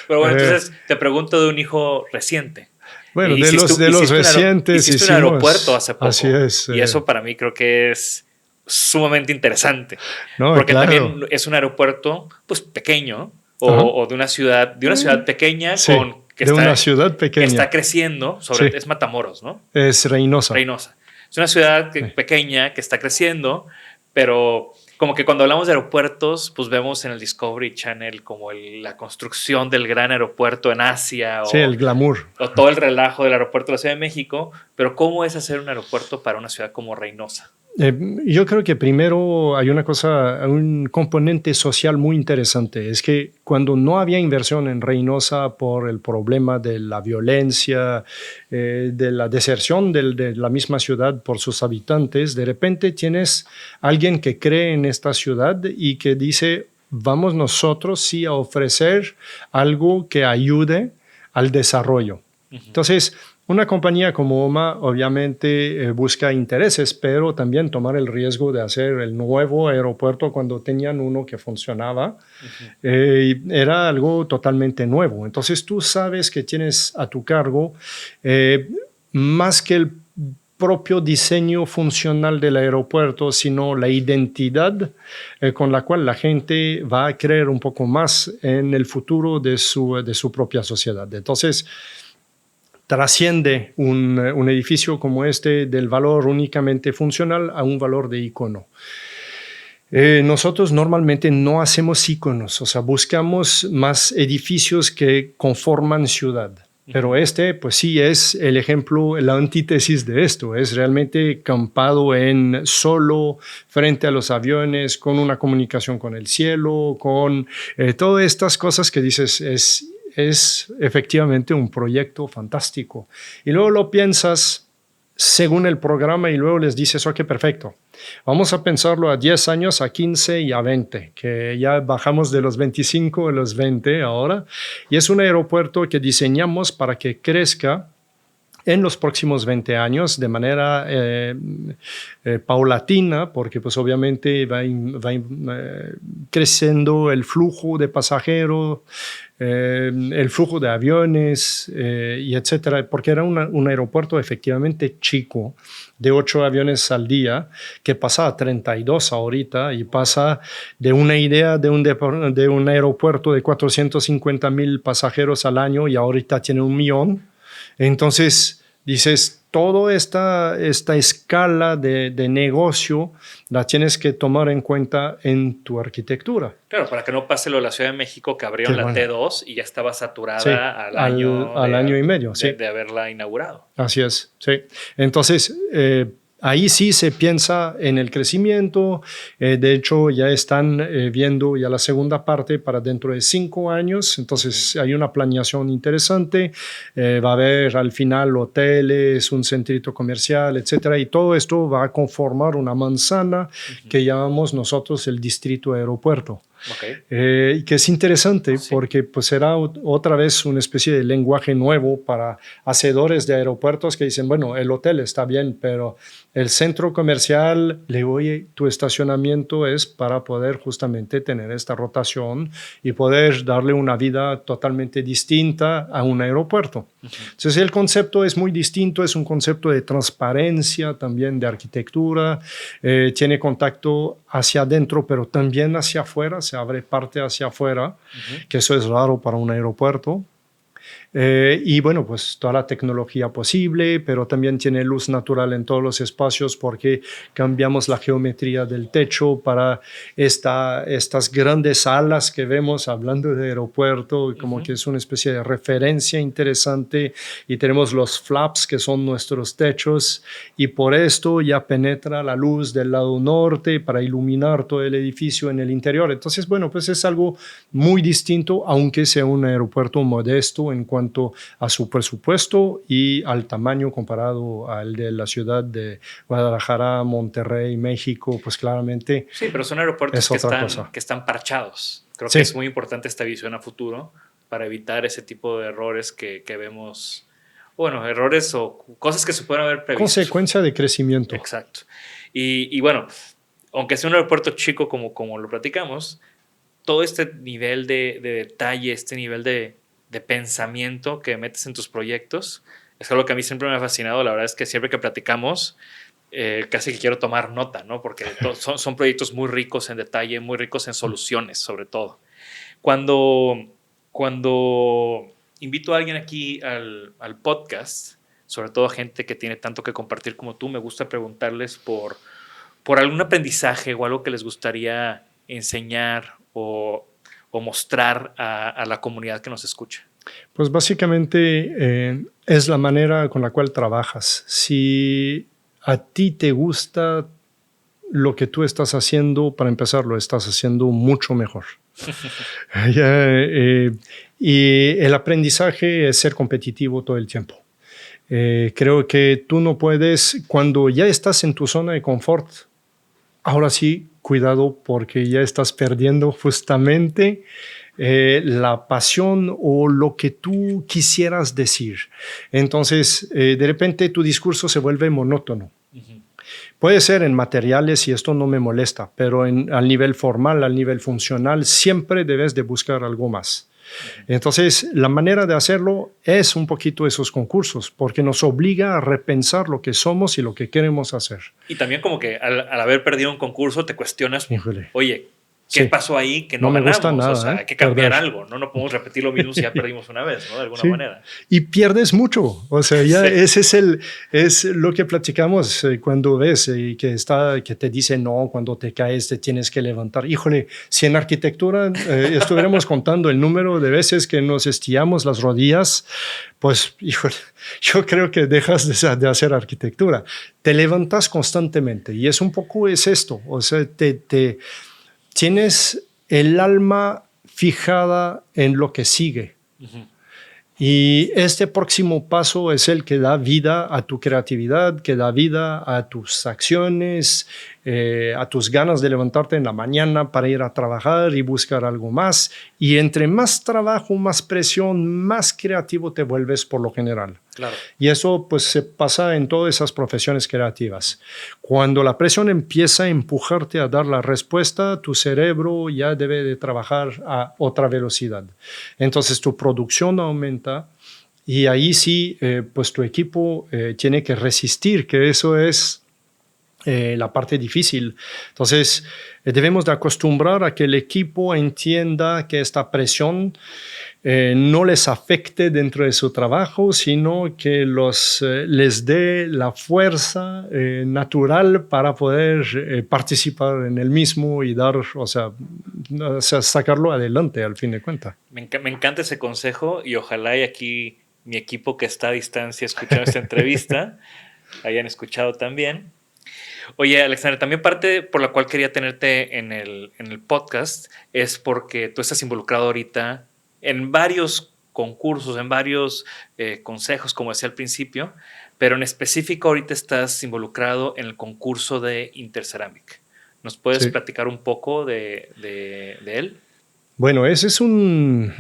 Pero bueno, entonces te pregunto de un hijo reciente. Bueno, de los recientes hiciste un aeropuerto hace poco. Así es. Y eso para mí creo que es sumamente interesante. No, porque claro, también es un aeropuerto pues pequeño, o de una ciudad pequeña, sí, una ciudad pequeña que está creciendo, sí, es Matamoros, ¿no? Es Reynosa. Es una ciudad pequeña que está creciendo, pero como que cuando hablamos de aeropuertos, pues vemos en el Discovery Channel como la construcción del gran aeropuerto en Asia. Sí, el glamour. O todo el relajo del aeropuerto de la Ciudad de México, pero ¿cómo es hacer un aeropuerto para una ciudad como Reynosa? Yo creo que primero hay un componente social muy interesante. Es que cuando no había inversión en Reynosa por el problema de la violencia, de la deserción de la misma ciudad por sus habitantes, de repente tienes alguien que cree en esta ciudad y que dice, vamos nosotros sí a ofrecer algo que ayude al desarrollo. Entonces, una compañía como OMA obviamente busca intereses, pero también tomar el riesgo de hacer el nuevo aeropuerto cuando tenían uno que funcionaba. Era algo totalmente nuevo. Entonces tú sabes que tienes a tu cargo más que el propio diseño funcional del aeropuerto, sino la identidad con la cual la gente va a creer un poco más en el futuro de su propia sociedad. Entonces, trasciende un edificio como este del valor únicamente funcional a un valor de icono. Nosotros normalmente no hacemos iconos, o sea, buscamos más edificios que conforman ciudad. Pero este, pues sí, es el ejemplo, la antítesis de esto. Es realmente campado en solo, frente a los aviones, con una comunicación con el cielo, con todas estas cosas que dices, es efectivamente un proyecto fantástico. Y luego lo piensas según el programa y luego les dices, ok, perfecto. Vamos a pensarlo a 10 años, a 15 y a 20, que ya bajamos de los 25 a los 20 ahora. Y es un aeropuerto que diseñamos para que crezca en los próximos 20 años de manera paulatina, porque pues obviamente va creciendo el flujo de pasajeros, el flujo de aviones y etcétera, porque era un aeropuerto efectivamente chico, de 8 aviones al día, que pasa a 32 ahorita y pasa de una idea de un aeropuerto de 450,000 pasajeros al año y ahorita tiene 1,000,000. Entonces, dices, toda esta escala de negocio la tienes que tomar en cuenta en tu arquitectura. Claro, para que no pase lo de la Ciudad de México, que abrieron la T2 y ya estaba saturada sí, al año y medio de haberla inaugurado. Así es, sí. Entonces, ahí sí se piensa en el crecimiento. De hecho, ya están viendo ya la segunda parte para dentro de 5 años. Entonces, hay una planeación interesante. Va a haber al final hoteles, un centrito comercial, etcétera. Y todo esto va a conformar una manzana que llamamos nosotros el distrito aeropuerto. Okay. Que es interesante porque pues será otra vez una especie de lenguaje nuevo para hacedores de aeropuertos que dicen, bueno, el hotel está bien, pero el centro comercial, oye, tu estacionamiento es para poder justamente tener esta rotación y poder darle una vida totalmente distinta a un aeropuerto. Entonces el concepto es muy distinto, es un concepto de transparencia también, de arquitectura, tiene contacto hacia adentro, pero también hacia afuera, se abre parte hacia afuera, que eso es raro para un aeropuerto. Y bueno, pues toda la tecnología posible, pero también tiene luz natural en todos los espacios porque cambiamos la geometría del techo para estas grandes alas que vemos hablando de aeropuerto, como que es una especie de referencia interesante, y tenemos los flaps que son nuestros techos y por esto ya penetra la luz del lado norte para iluminar todo el edificio en el interior. Entonces, bueno, pues es algo muy distinto, aunque sea un aeropuerto modesto en cuanto a su presupuesto y al tamaño comparado al de la ciudad de Guadalajara, Monterrey, México, pues claramente. Sí, pero son aeropuertos que están parchados. Creo que es muy importante esta visión a futuro para evitar ese tipo de errores que vemos. Bueno, errores o cosas que se pueden haber previsto. Consecuencia de crecimiento. Exacto. Y bueno, aunque sea un aeropuerto chico como lo platicamos, todo este nivel de detalle, este nivel de pensamiento que metes en tus proyectos es algo que a mí siempre me ha fascinado. La verdad es que siempre que platicamos casi que quiero tomar nota, ¿no? Porque son proyectos muy ricos en detalle, muy ricos en soluciones, sobre todo. Cuando invito a alguien aquí al podcast, sobre todo gente que tiene tanto que compartir como tú, me gusta preguntarles por algún aprendizaje o algo que les gustaría enseñar o mostrar a la comunidad que nos escucha. Pues básicamente es la manera con la cual trabajas. Si a ti te gusta lo que tú estás haciendo, para empezar, lo estás haciendo mucho mejor. Y el aprendizaje es ser competitivo todo el tiempo. Creo que tú no puedes, cuando ya estás en tu zona de confort, ahora sí, cuidado porque ya estás perdiendo justamente la pasión o lo que tú quisieras decir. Entonces, de repente tu discurso se vuelve monótono. Puede ser en materiales y esto no me molesta, pero al nivel formal, al nivel funcional, siempre debes de buscar algo más. Entonces, la manera de hacerlo es un poquito esos concursos, porque nos obliga a repensar lo que somos y lo que queremos hacer. Y también como que al haber perdido un concurso te cuestionas, oye, ¿Qué Sí. pasó ahí que No no me ganamos? gusta nada, O sea, ¿eh? hay que cambiar Perder. algo, ¿no? No podemos repetir lo mismo si ya perdimos una vez, ¿no? De alguna Sí. manera. Y pierdes mucho. O sea, ya Sí. ese es lo que platicamos cuando ves que te dice no, cuando te caes te tienes que levantar. Híjole, si en arquitectura estuviéramos contando el número de veces que nos estiramos las rodillas, pues, híjole, yo creo que dejas de hacer arquitectura. Te levantas constantemente y es un poco esto. O sea, tienes el alma fijada en lo que sigue. Uh-huh. Y este próximo paso es el que da vida a tu creatividad, que da vida a tus acciones, a tus ganas de levantarte en la mañana para ir a trabajar y buscar algo más. Y entre más trabajo, más presión, más creativo te vuelves por lo general. Claro. Y eso pues se pasa en todas esas profesiones creativas. Cuando la presión empieza a empujarte a dar la respuesta, tu cerebro ya debe de trabajar a otra velocidad. Entonces tu producción aumenta y ahí sí, pues tu equipo tiene que resistir, que eso es la parte difícil. Entonces debemos de acostumbrar a que el equipo entienda que esta presión no les afecte dentro de su trabajo, sino que les dé la fuerza natural para poder participar en el mismo y dar, o sea, sacarlo adelante al fin de cuentas. Me encanta ese consejo y ojalá y aquí mi equipo que está a distancia escuchando esta entrevista hayan escuchado también. Oye, Alexander, también parte por la cual quería tenerte en el podcast es porque tú estás involucrado ahorita en varios concursos, en varios consejos, como decía al principio, pero en específico ahorita estás involucrado en el concurso de Interceramic. ¿Nos puedes platicar un poco de él? Bueno, ese es un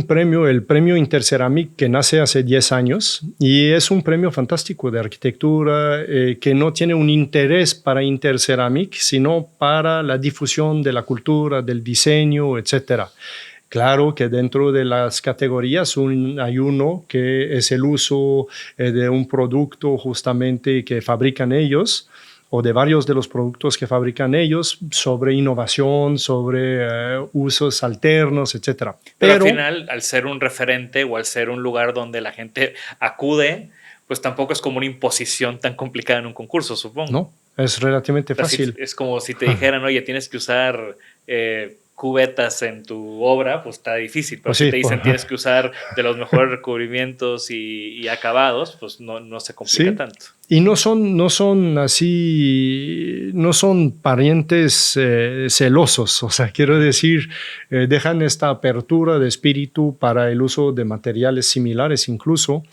premio, el premio Interceramic, que nace hace 10 años y es un premio fantástico de arquitectura que no tiene un interés para Interceramic, sino para la difusión de la cultura, del diseño, etcétera. Claro que dentro de las categorías hay uno que es el uso de un producto justamente que fabrican ellos, o de varios de los productos que fabrican ellos, sobre innovación, sobre usos alternos, etc. Pero al final, al ser un referente o al ser un lugar donde la gente acude, pues tampoco es como una imposición tan complicada en un concurso, supongo. No, es relativamente fácil. Es como si te dijeran, oye, tienes que usar cubetas en tu obra, pues está difícil. Pero si te dicen tienes que usar de los mejores recubrimientos y acabados, pues no se complica tanto. Y no son así, no son parientes celosos, o sea, quiero decir, dejan esta apertura de espíritu para el uso de materiales similares incluso,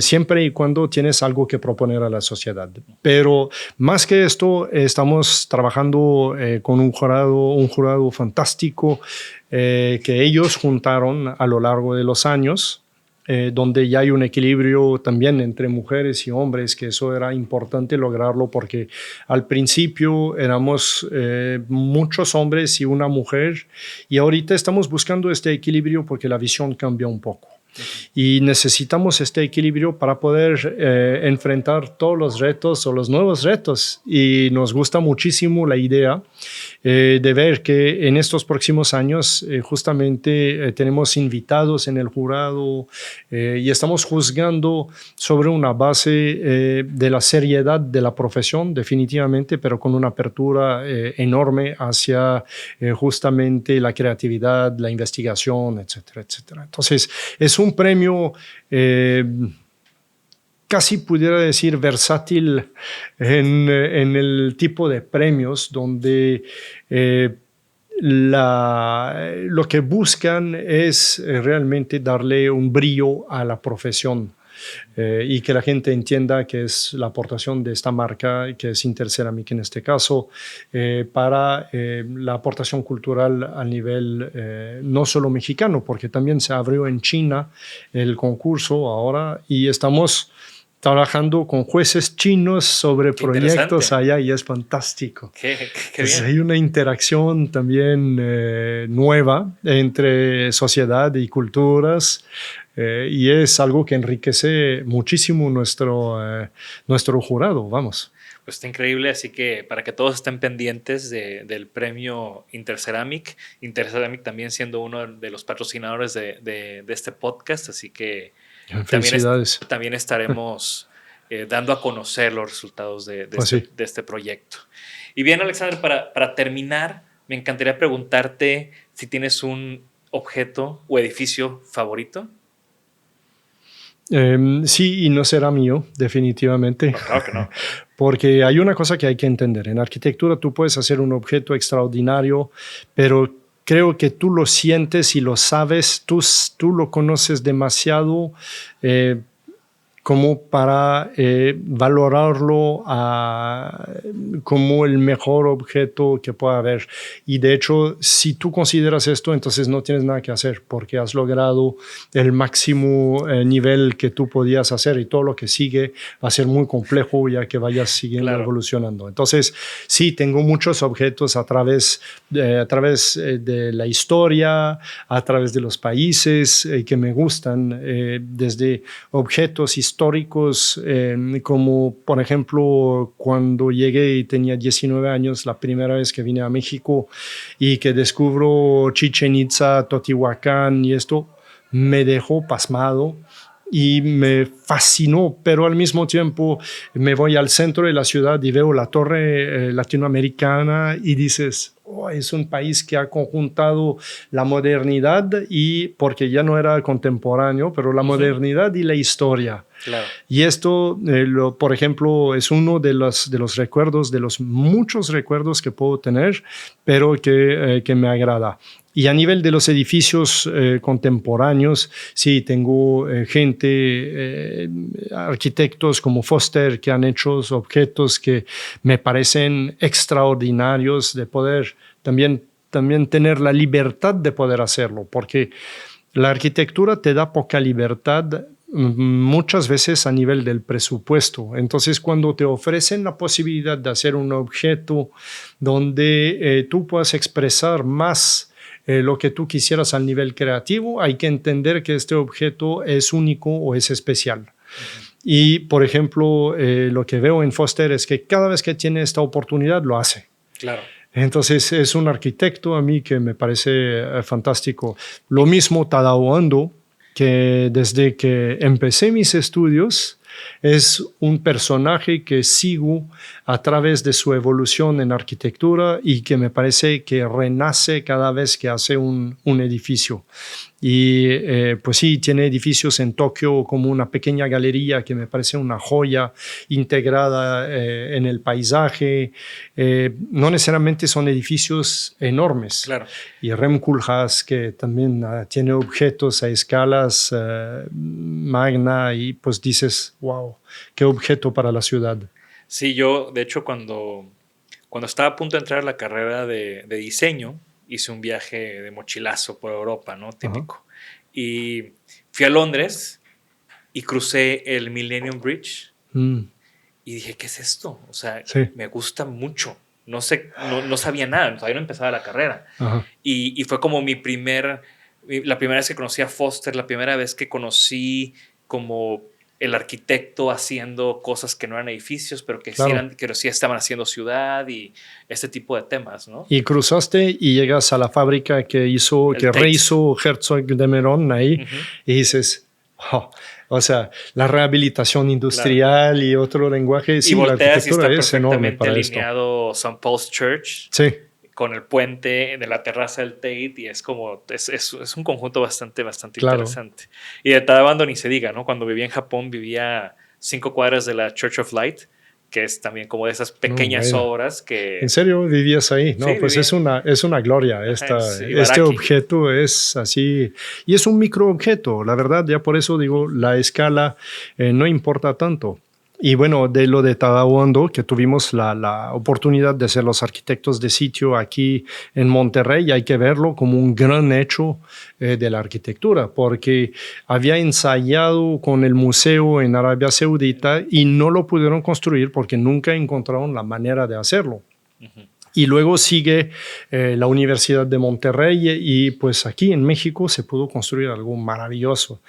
siempre y cuando tienes algo que proponer a la sociedad. Pero más que esto, estamos trabajando con un jurado fantástico que ellos juntaron a lo largo de los años, donde ya hay un equilibrio también entre mujeres y hombres, que eso era importante lograrlo porque al principio éramos muchos hombres y una mujer y ahorita estamos buscando este equilibrio porque la visión cambia un poco. Y necesitamos este equilibrio para poder enfrentar todos los retos o los nuevos retos. Y nos gusta muchísimo la idea de ver que en estos próximos años justamente tenemos invitados en el jurado y estamos juzgando sobre una base de la seriedad de la profesión, definitivamente, pero con una apertura enorme hacia justamente la creatividad, la investigación, etcétera, etcétera. Entonces, es un premio casi pudiera decir versátil en el tipo de premios donde lo que buscan es realmente darle un brillo a la profesión y que la gente entienda que es la aportación de esta marca, que es Interceramic en este caso, para la aportación cultural a nivel no solo mexicano, porque también se abrió en China el concurso ahora y estamos trabajando con jueces chinos sobre proyectos allá y es fantástico. Qué Entonces, bien. hay una interacción también nueva entre sociedad y culturas y es algo que enriquece muchísimo nuestro jurado, vamos. Pues está increíble, así que para que todos estén pendientes del premio Interceramic, Interceramic también siendo uno de los patrocinadores de este podcast, así que Felicidades. también estaremos dando a conocer los resultados de Pues sí. este proyecto. Y bien, Alexander, para terminar, me encantaría preguntarte si tienes un objeto o edificio favorito. Sí, y no será mío, definitivamente. No, claro que no. Porque hay una cosa que hay que entender. En arquitectura tú puedes hacer un objeto extraordinario, pero creo que tú lo sientes y lo sabes, tú lo conoces demasiado como para valorarlo como el mejor objeto que pueda haber. Y de hecho, si tú consideras esto, entonces no tienes nada que hacer porque has logrado el máximo nivel que tú podías hacer y todo lo que sigue va a ser muy complejo ya que vayas siguiendo evolucionando. Entonces, sí, tengo muchos objetos a través de la historia, a través de los países que me gustan, desde objetos históricos, como por ejemplo cuando llegué y tenía 19 años, la primera vez que vine a México y que descubro Chichén Itzá, Teotihuacán y esto me dejó pasmado y me fascinó, pero al mismo tiempo me voy al centro de la ciudad y veo la torre latinoamericana y dices, oh, es un país que ha conjuntado la modernidad y, porque ya no era contemporáneo, pero la modernidad y la historia. Claro. Y esto, por ejemplo, es uno de los recuerdos, de los muchos recuerdos que puedo tener, pero que me agrada. Y a nivel de los edificios contemporáneos, sí, tengo arquitectos como Foster, que han hecho objetos que me parecen extraordinarios de poder también tener la libertad de poder hacerlo, porque la arquitectura te da poca libertad muchas veces a nivel del presupuesto. Entonces, cuando te ofrecen la posibilidad de hacer un objeto donde tú puedas expresar más lo que tú quisieras al nivel creativo, hay que entender que este objeto es único o es especial. Y, por ejemplo, lo que veo en Foster es que cada vez que tiene esta oportunidad, lo hace. Claro. Entonces, es un arquitecto a mí que me parece fantástico. Lo mismo Tadao Ando, que desde que empecé mis estudios, es un personaje que sigo a través de su evolución en arquitectura y que me parece que renace cada vez que hace un edificio. Y pues sí, tiene edificios en Tokio como una pequeña galería que me parece una joya integrada en el paisaje. No necesariamente son edificios enormes. Claro. Y Rem Koolhaas, que también tiene objetos a escalas magna y pues dices, wow, qué objeto para la ciudad. Sí, yo de hecho cuando estaba a punto de entrar a la carrera de diseño, hice un viaje de mochilazo por Europa, ¿no? Típico. Y fui a Londres y crucé el Millennium Bridge y dije, ¿qué es esto? O sea, me gusta mucho. No sabía nada, todavía no empezaba la carrera. Y fue como la primera vez que conocí a Foster, la primera vez que conocí como el arquitecto haciendo cosas que no eran edificios, pero que, sí estaban haciendo ciudad y este tipo de temas, ¿no? Y cruzaste y llegas a la fábrica que rehizo Herzog de Meuron ahí y dices, oh, o sea, la rehabilitación industrial y otro lenguaje. Sí, y volteas la arquitectura y está es enorme para alineado St. Paul's Church. Sí. Con el puente de la terraza del Tate y es como, es un conjunto bastante interesante. Y de Tadao Ando ni se diga, ¿no? Cuando vivía en Japón vivía 5 cuadras de la Church of Light, que es también como de esas pequeñas obras que... ¿En serio vivías ahí? No, sí, pues es una gloria. Este objeto es así, y es un microobjeto, la verdad, ya por eso digo, la escala no importa tanto. Y bueno, de lo de Tadao Ando, que tuvimos la oportunidad de ser los arquitectos de sitio aquí en Monterrey, hay que verlo como un gran hecho de la arquitectura, porque había ensayado con el museo en Arabia Saudita y no lo pudieron construir porque nunca encontraron la manera de hacerlo. Y luego sigue la Universidad de Monterrey y pues aquí en México se pudo construir algo maravilloso.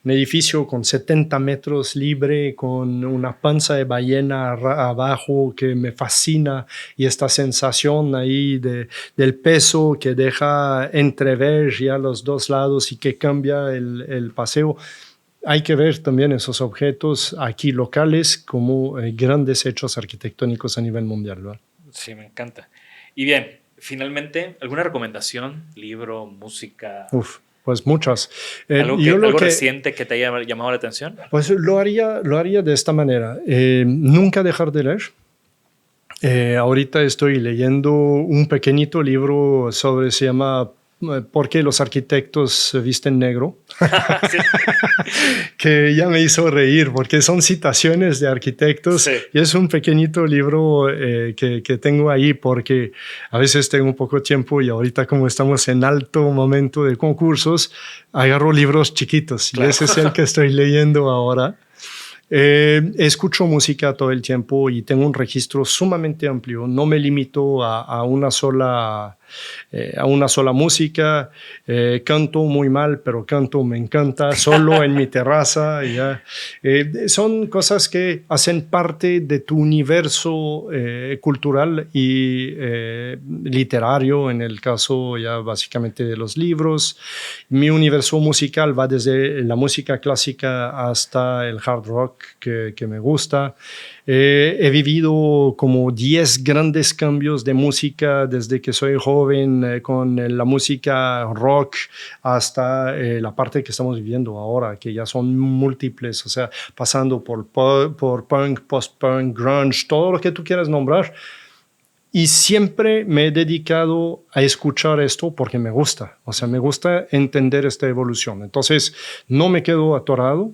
Un edificio con 70 metros libre, con una panza de ballena abajo que me fascina y esta sensación ahí del peso que deja entrever ya los dos lados y que cambia el paseo. Hay que ver también esos objetos aquí locales como grandes hechos arquitectónicos a nivel mundial, ¿verdad? Sí, me encanta. Y bien, finalmente, ¿alguna recomendación? ¿Libro, música? Pues muchas. ¿Algo reciente que te haya llamado la atención? Pues lo haría de esta manera. Nunca dejar de leer. Ahorita estoy leyendo un pequeñito libro se llama ¿Por qué los arquitectos se visten negro? Sí. Que ya me hizo reír porque son citaciones de arquitectos. Sí. Y es un pequeñito libro que tengo ahí porque a veces tengo un poco de tiempo y ahorita como estamos en alto momento de concursos, agarro libros chiquitos. Claro. Y ese es el que estoy leyendo ahora. Escucho música todo el tiempo y tengo un registro sumamente amplio. No me limito a una sola música. Canto muy mal, pero me encanta solo en mi terraza. Son cosas que hacen parte de tu universo cultural y literario, en el caso ya básicamente de los libros. Mi universo musical va desde la música clásica hasta el hard rock que me gusta. He vivido como 10 grandes cambios de música desde que soy joven, con la música rock hasta la parte que estamos viviendo ahora, que ya son múltiples, o sea, pasando por punk, post-punk, grunge, todo lo que tú quieras nombrar. Y siempre me he dedicado a escuchar esto porque me gusta, o sea, me gusta entender esta evolución. Entonces, no me quedo atorado.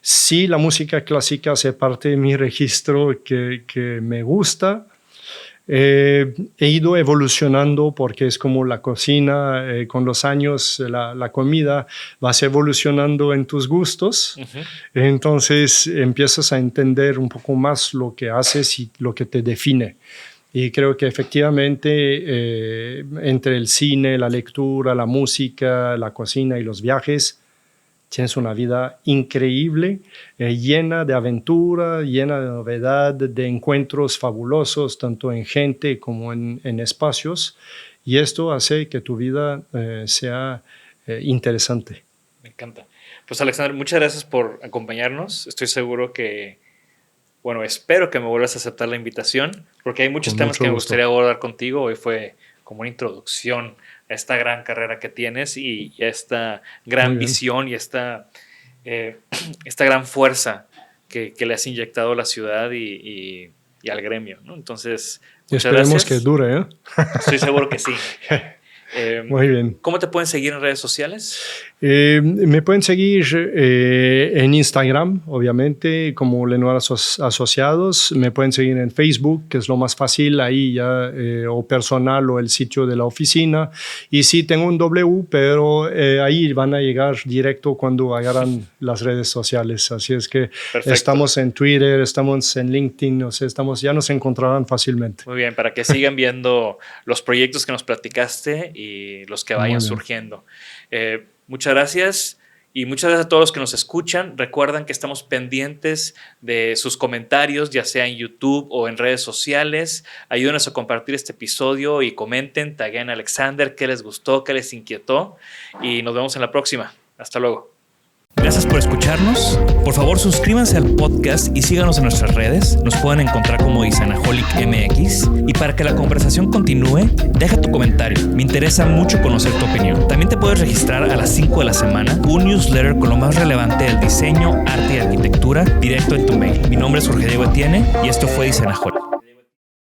Sí, la música clásica hace parte de mi registro que me gusta. He ido evolucionando porque es como la cocina, con los años la comida vas evolucionando en tus gustos. Uh-huh. Entonces empiezas a entender un poco más lo que haces y lo que te define. Y creo que efectivamente entre el cine, la lectura, la música, la cocina y los viajes, tienes una vida increíble, llena de aventura, llena de novedad, de encuentros fabulosos, tanto en gente como en espacios. Y esto hace que tu vida sea interesante. Me encanta. Pues Alexander, muchas gracias por acompañarnos. Estoy seguro espero que me vuelvas a aceptar la invitación, porque hay muchos temas que me gustaría abordar contigo. Hoy fue como una introducción a esta gran carrera que tienes y a esta gran visión y esta gran fuerza que le has inyectado a la ciudad y al gremio, ¿no? Entonces, muchas esperemos gracias. Que dure, ¿eh? Estoy seguro que sí. Muy bien. ¿Cómo te pueden seguir en redes sociales? Me pueden seguir en Instagram, obviamente, como Lenoir Asociados. Me pueden seguir en Facebook, que es lo más fácil, ahí ya, o personal o el sitio de la oficina. Y sí, tengo un W, pero ahí van a llegar directo cuando agarran las redes sociales. Así es que Perfecto. Estamos en Twitter, estamos en LinkedIn, o sea, ya nos encontrarán fácilmente. Muy bien, para que sigan viendo los proyectos que nos platicaste y los que vayan surgiendo. Muchas gracias y muchas gracias a todos los que nos escuchan. Recuerden que estamos pendientes de sus comentarios, ya sea en YouTube o en redes sociales. Ayúdenos a compartir este episodio y comenten, taguen a Alexander qué les gustó, qué les inquietó y nos vemos en la próxima. Hasta luego. Gracias por escucharnos. Por favor, suscríbanse al podcast y síganos en nuestras redes. Nos pueden encontrar como Designaholic MX. Y para que la conversación continúe, deja tu comentario. Me interesa mucho conocer tu opinión. También te puedes registrar a las 5 de la semana un newsletter con lo más relevante del diseño, arte y arquitectura directo en tu mail. Mi nombre es Jorge Diego Etienne y esto fue Designaholic.